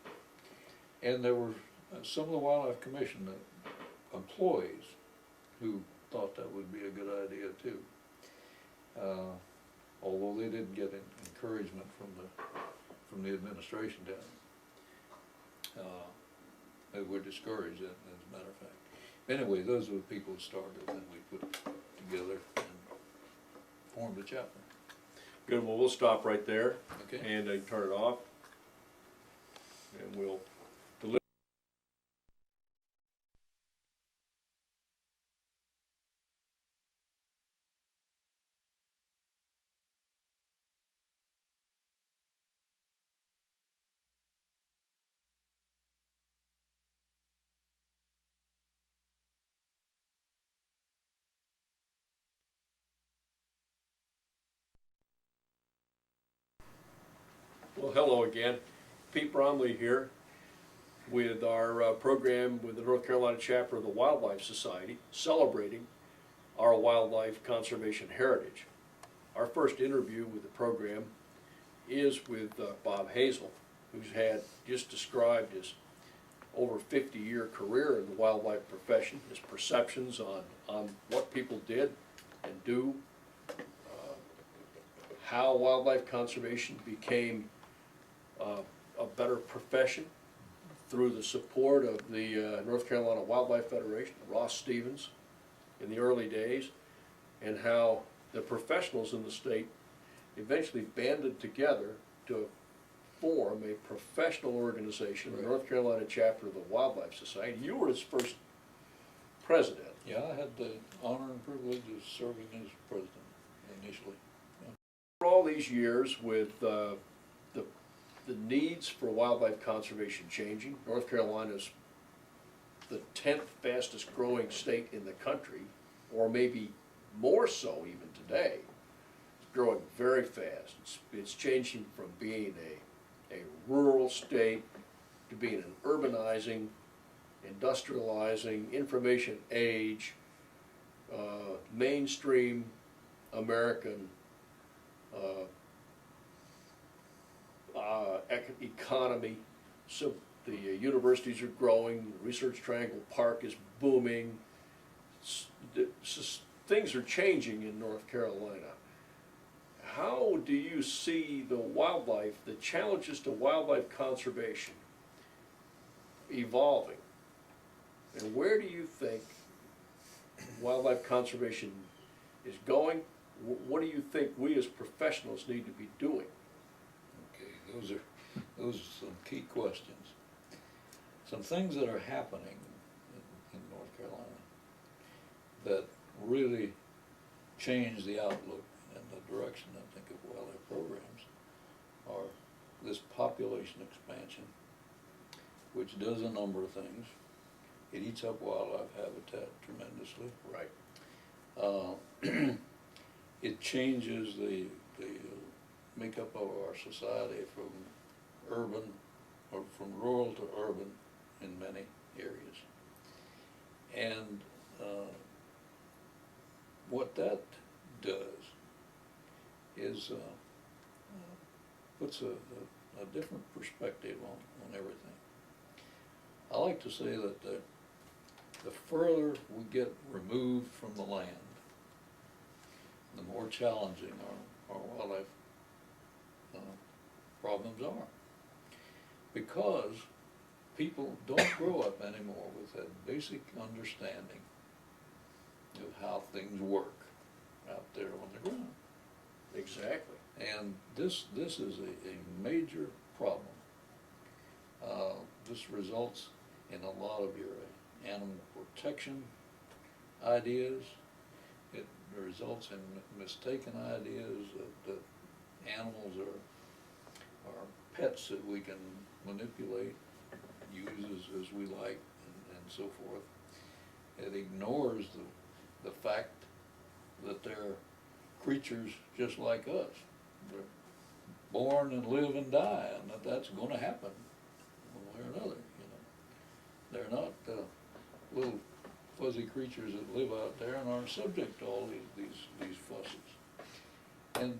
And there were some of the Wildlife Commission employees who thought that would be a good idea too. Although they didn't get encouragement from the administration down. They were discouraged, as a matter of fact. Anyway, those were the people who started, and we put together and formed a chapter. Good, well, we'll stop right there. Okay. And turn it off. And we'll deliver. Well, hello again. Pete Bromley here with our program with the North Carolina chapter of the Wildlife Society, celebrating our wildlife conservation heritage. Our first interview with the program is with Bob Hazel, who's had just described his over 50-year career in the wildlife profession, his perceptions on what people did and do, how wildlife conservation became a better profession through the support of the North Carolina Wildlife Federation, Ross Stevens, in the early days, and how the professionals in the state eventually banded together to form a professional organization, the North Carolina chapter of the Wildlife Society. You were its first president. Yeah, I had the honor and privilege of serving as president initially. For all these years, with the needs for wildlife conservation changing, North Carolina's the 10th fastest growing state in the country, or maybe more so even today. It's growing very fast. It's changing from being a rural state to being an urbanizing, industrializing, information age, mainstream American economy. So the universities are growing, the Research Triangle Park is booming. Things are changing in North Carolina. How do you see the wildlife, the challenges to wildlife conservation evolving? And where do you think wildlife conservation is going? What do you think we as professionals need to be doing? Okay, those are some key questions. Some things that are happening in North Carolina that really change the outlook and the direction, I think, of wildlife programs are this population expansion, which does a number of things. It eats up wildlife habitat tremendously. Right. It changes the makeup of our society from urban, or from rural to urban in many areas. And what that does is puts a different perspective on everything. I like to say that the further we get removed from the land, the more challenging our wildlife problems are. Because people don't grow up anymore with that basic understanding of how things work out there on the ground. Exactly. And this is a major problem. This results in a lot of your animal protection ideas. It results in mistaken ideas that animals are pets that we can manipulate, use as we like, and so forth. It ignores the fact that they're creatures just like us. They're born and live and die, and that's going to happen one way or another. They're not little fuzzy creatures that live out there and aren't subject to all these fusses. And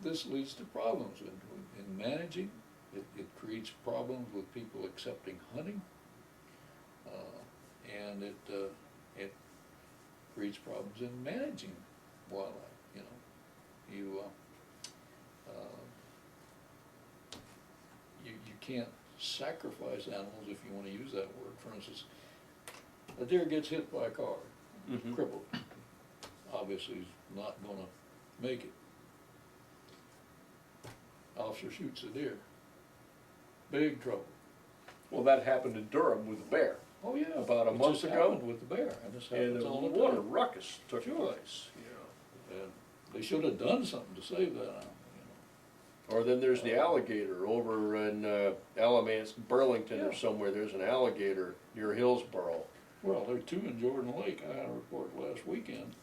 this leads to problems in managing. It creates problems with people accepting hunting, and it creates problems in managing wildlife. You can't sacrifice animals, if you want to use that word. For instance, a deer gets hit by a car, crippled. Obviously, he's not going to make it. Officer shoots a deer. Big trouble. Well, that happened in Durham with the bear. Oh yeah, About a month ago. happened with the bear, and this And happens all the what a time. ruckus took Sure. place. And they should have done something to save that animal. Or then there's the alligator over in Alamance, Burlington or Yeah. somewhere. There's an alligator near Hillsborough. Well, there are two in Jordan Lake. I had a report last weekend.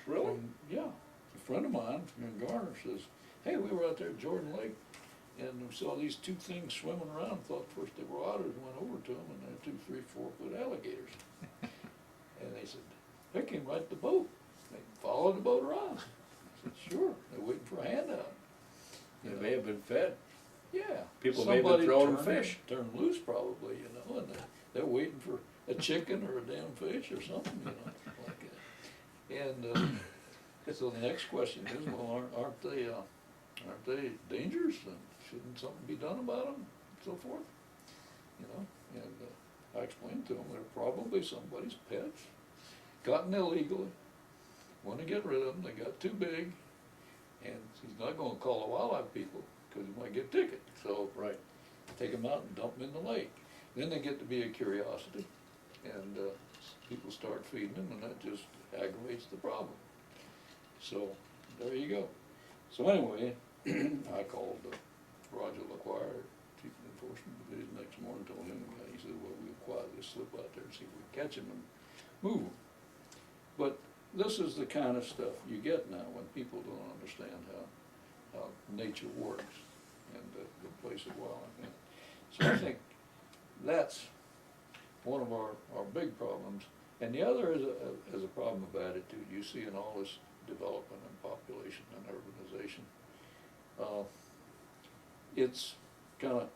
Really? Yeah, a friend of mine in Garner says, "Hey, we were out there at Jordan Lake, and we saw these two things swimming around, thought first they were otters, went over to them, and they're 2, 3, 4 foot alligators. And they said, they came right to the boat. They followed the boat around. I said, sure, they're waiting for a handout. They may have been fed. Yeah. People may have been throwing Somebody fish. turned loose probably, and they're waiting for a chicken or a damn fish or something, like that. And, so the next question is, well, aren't they dangerous, and shouldn't something be done about them, and so forth? And I explained to them, they're probably somebody's pets, gotten illegally, want to get rid of them, they got too big, and he's not gonna call the wildlife people, because he might get ticketed, so Right. take them out and dump them in the lake. Then they get to be a curiosity, and people start feeding them, and that just aggravates the problem. So, there you go. So anyway, I called Roger LaQuire, Chief of Enforcement Division, next morning, told him, he said, well, we'll quietly slip out there and see if we can catch him and move him. But this is the kind of stuff you get now when people don't understand how nature works and the place of wildlife. So I think that's one of our big problems. And the other is a problem of attitude. You see in all this development and population and urbanization, it's kind of,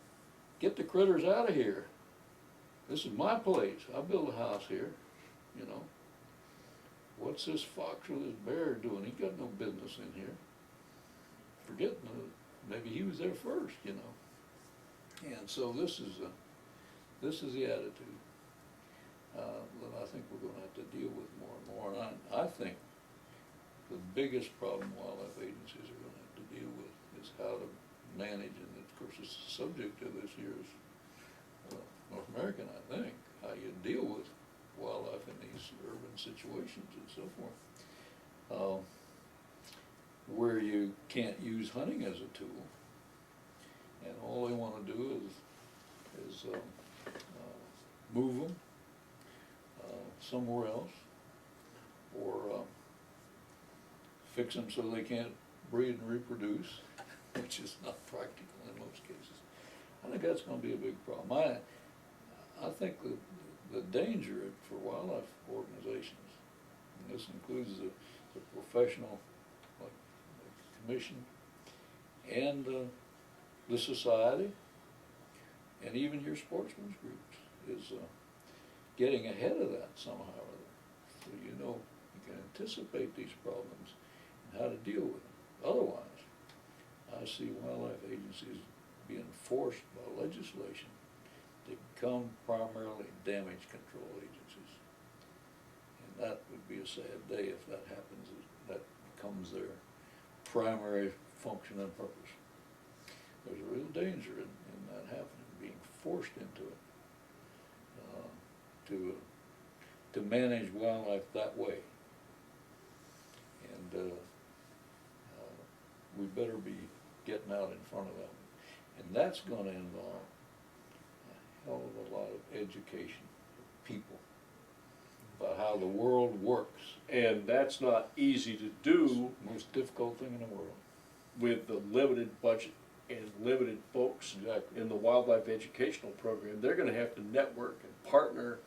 get the critters out of here. This is my place. I built a house here, What's this fox or this bear doing? He got no business in here. Forgetting maybe he was there first, And so this is the attitude that I think we're going to have to deal with more and more. And I think the biggest problem wildlife agencies are going to have to deal with is how to manage, and of course it's the subject of this year's North American, I think, how you deal with wildlife in these urban situations and so forth. Where you can't use hunting as a tool, and all they want to do is move them somewhere else, or fix them so they can't breed and reproduce, which is not practical in most cases. I think that's going to be a big problem. I think the danger for wildlife organizations, and this includes the professional, like the commission, and the society, and even your sportsmen's groups, is getting ahead of that somehow or other. So you can anticipate these problems and how to deal with them. Otherwise, I see wildlife agencies being forced by legislation to become primarily damage control agencies. And that would be a sad day if that happens, that becomes their primary function and purpose. There's a real danger in that happening, being forced into it, to manage wildlife that way. And we better be getting out in front of that. And that's going to involve a hell of a lot of education of people about how the world works. And that's not easy to do Most difficult thing in the world. with the limited budget and limited folks Exactly. in the wildlife educational program. They're gonna have to network and partner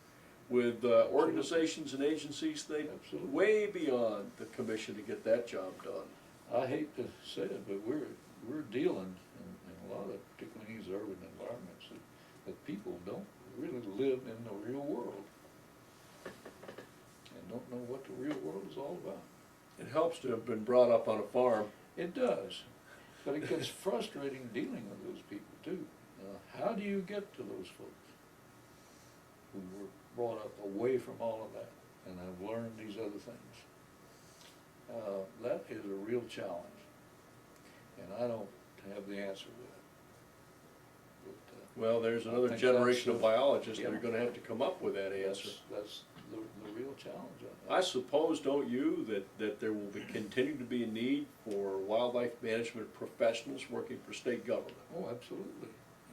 with organizations and agencies Absolutely. way beyond the commission to get that job done. I hate to say it, but we're dealing in a lot of, particularly in these urban environments, that people don't really live in the real world and don't know what the real world is all about. It helps to have been brought up on a farm. It does, but it gets frustrating dealing with those people too. How do you get to those folks who were brought up away from all of that and have learned these other things? That is a real challenge, and I don't have the answer to that. But, Well, there's I another think generation that's of biologists that yeah. are gonna have to come up with that answer. That's the real challenge, I suppose, don't you, that there will continue to be a need for wildlife management professionals working for state government? Oh, absolutely,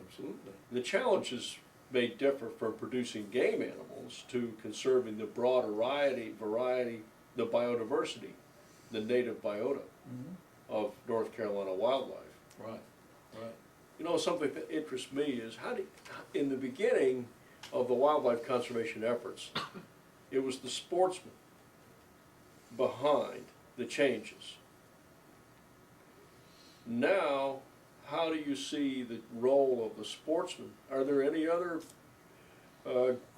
absolutely. The challenges may differ from producing game animals to conserving the broad variety, the biodiversity, the native biota Mm-hmm. of North Carolina wildlife. Right, right. know, something that interests me is in the beginning of the wildlife conservation efforts, it was the sportsmen behind the changes. Now, how do you see the role of the sportsmen? Are there any other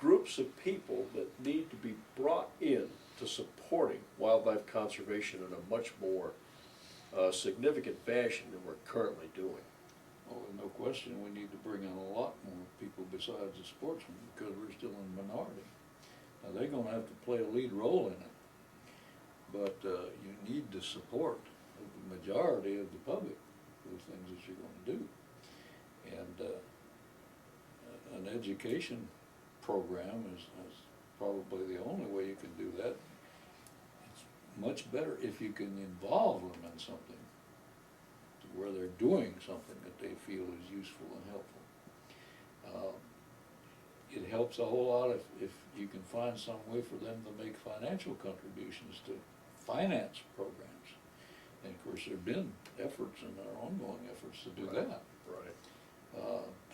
groups of people that need to be brought in to supporting wildlife conservation in a much more significant fashion than we're currently doing? Oh, no question, we need to bring in a lot more people besides the sportsmen, because we're still in minority. Now, they're gonna have to play a lead role in it, but you need to support the majority of the public for the things that you're gonna do. And an education program is probably the only way you can do that. It's much better if you can involve them in something where they're doing something that they feel is useful and helpful. It helps a whole lot if you can find some way for them to make financial contributions to finance programs. And of course, there have been efforts and there are ongoing efforts to do that. Right.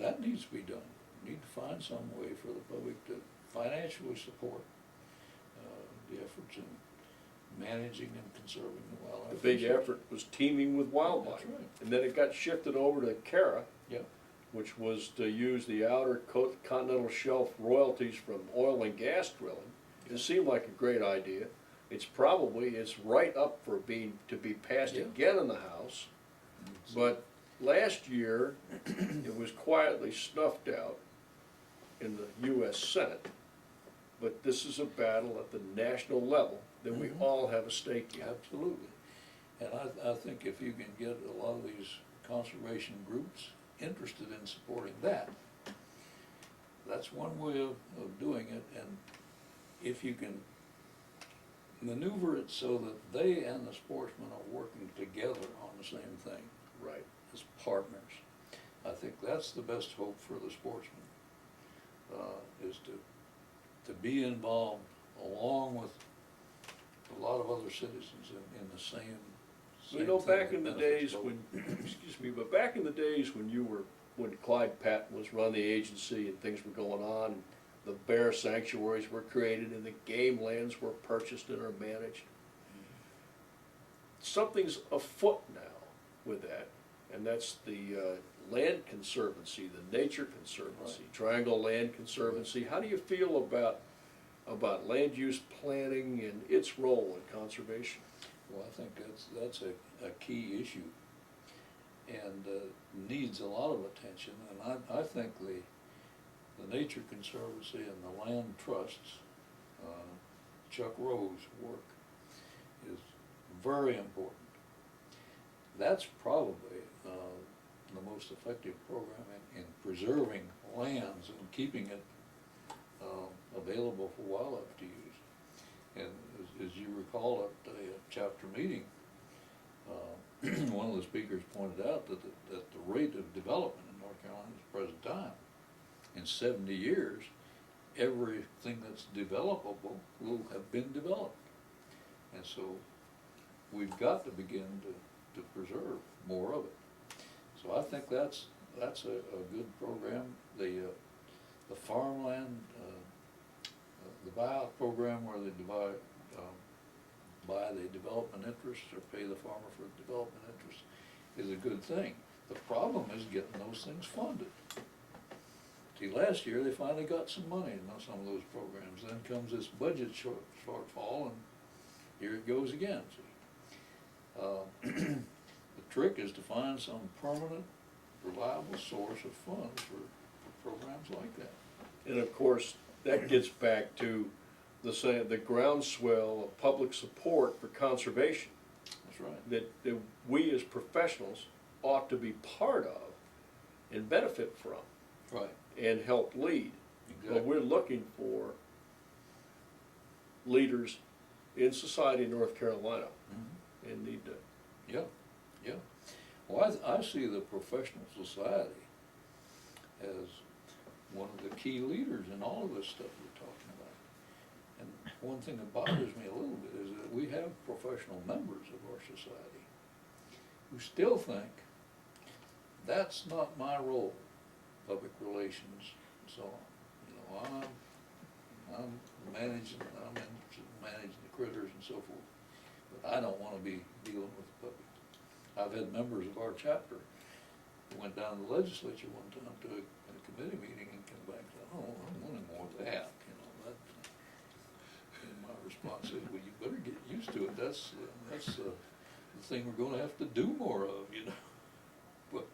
That needs to be done. We need to find some way for the public to financially support the efforts in managing and conserving the wildlife. The big effort was teaming with wildlife. That's right. And then it got shifted over to CARA, Yeah. which was to use the outer continental shelf royalties from oil and gas drilling. It seemed like a great idea. It's right up for to be passed Yeah. again in the House. But last year, it was quietly snuffed out in the US Senate. But this is a battle at the national level that we all have a stake in. Absolutely. And I think if you can get a lot of these conservation groups interested in supporting that, that's one way of doing it. And if you can maneuver it so that they and the sportsmen are working together on the same thing. Right. As partners, I think that's the best hope for the sportsmen, is to be involved along with a lot of other citizens in the same You know, thing back that in the benefits days both. when, excuse me, but back in the days when Clyde Patton was running the agency and things were going on, and the bear sanctuaries were created and the game lands were purchased and are managed. Something's afoot now with that, and that's the Land Conservancy, the Nature Conservancy, Right. Triangle Land Conservancy. How do you feel about land use planning and its role in conservation? Well, I think that's a key issue, and needs a lot of attention. And I think the Nature Conservancy and the land trusts, Chuck Rowe's work, is very important. That's probably the most effective program in preserving lands and keeping it available for wildlife to use. And as you recall at a chapter meeting, one of the speakers pointed out that the rate of development in North Carolina at the present time, in 70 years, everything that's developable will have been developed. And so we've got to begin to preserve more of it. So I think that's a good program. The farmland, the buyout program where they buy the development interest or pay the farmer for the development interest is a good thing. The problem is getting those things funded. See, last year they finally got some money in some of those programs. Then comes this budget shortfall, and here it goes again. See, the trick is to find some permanent, reliable source of funds for programs like that. And of course, that gets back to the groundswell of public support for conservation That's right. that we as professionals ought to be part of and benefit from Right. and help lead. Exactly. But we're looking for leaders in society in North Carolina and need to. Yeah, yeah. Well, I see the professional society as one of the key leaders in all of this stuff we're talking about. And one thing that bothers me a little bit is that we have professional members of our society who still think that's not my role, public relations and so on. You know, I'm managing the critters and so forth, but I don't wanna be dealing with the public. I've had members of our chapter who went down to the legislature one time to a committee meeting and came back and said, oh, I don't want any more of that, you know, that. And my response is, well, you better get used to it, that's the thing we're gonna have to do more of, you know. But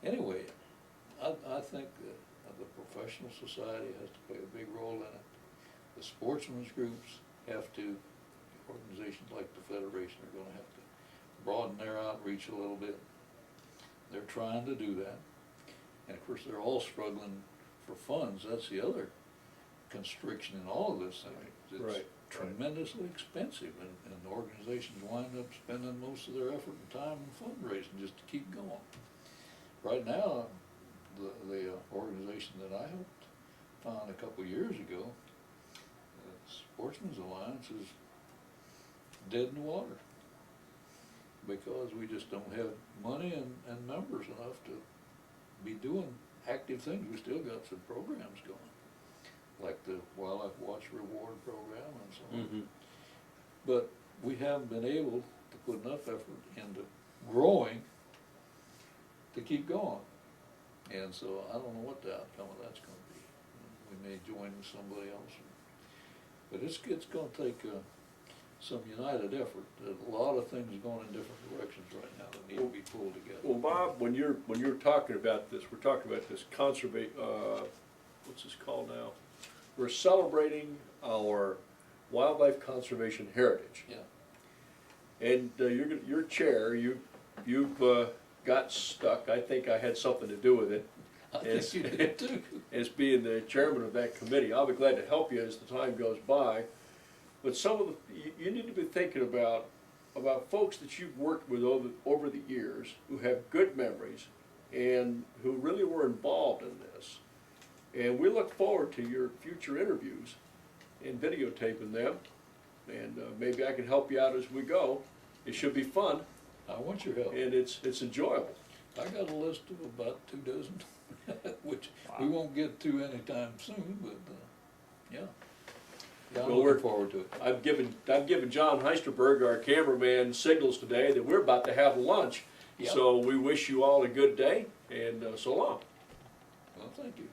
anyway, I think that the professional society has to play a big role in it. The sportsmen's groups have to, organizations like the Federation are gonna have to broaden their outreach a little bit. They're trying to do that. And of course, they're all struggling for funds. That's the other constriction in all of this thing. It's tremendously expensive, and organizations wind up spending most of their effort and time in fundraising just to keep going. Right now, the organization that I helped found a couple of years ago, the Sportsmen's Alliance, is dead in the water, because we just don't have money and numbers enough to be doing active things. We still got some programs going, like the Wildlife Watch Reward Program and so on. Mm-hmm. But we haven't been able to put enough effort into growing to keep going. And so I don't know what the outcome of that's going to be. We may join with somebody else. But it's going to take some united effort. There's a lot of things going in different directions right now that need to be pulled together. Well, Bob, when you're talking about this, we're talking about this what's this called now? We're celebrating our wildlife conservation heritage. Yeah. And your chair, you've got stuck. I think I had something to do with it. I think you did too. As being the chairman of that committee, I'll be glad to help you as the time goes by. But some of you need to be thinking about folks that you've worked with over the years, who have good memories and who really were involved in this. And we look forward to your future interviews and videotaping them. And maybe I can help you out as we go. It should be fun. I want your help. And it's enjoyable. I got a list of about 24, which we won't get to anytime soon, but yeah. I'm looking forward to it. I've given John Heisterberg, our cameraman, signals today that we're about to have lunch. Yep. So we wish you all a good day, and so long. Well, thank you.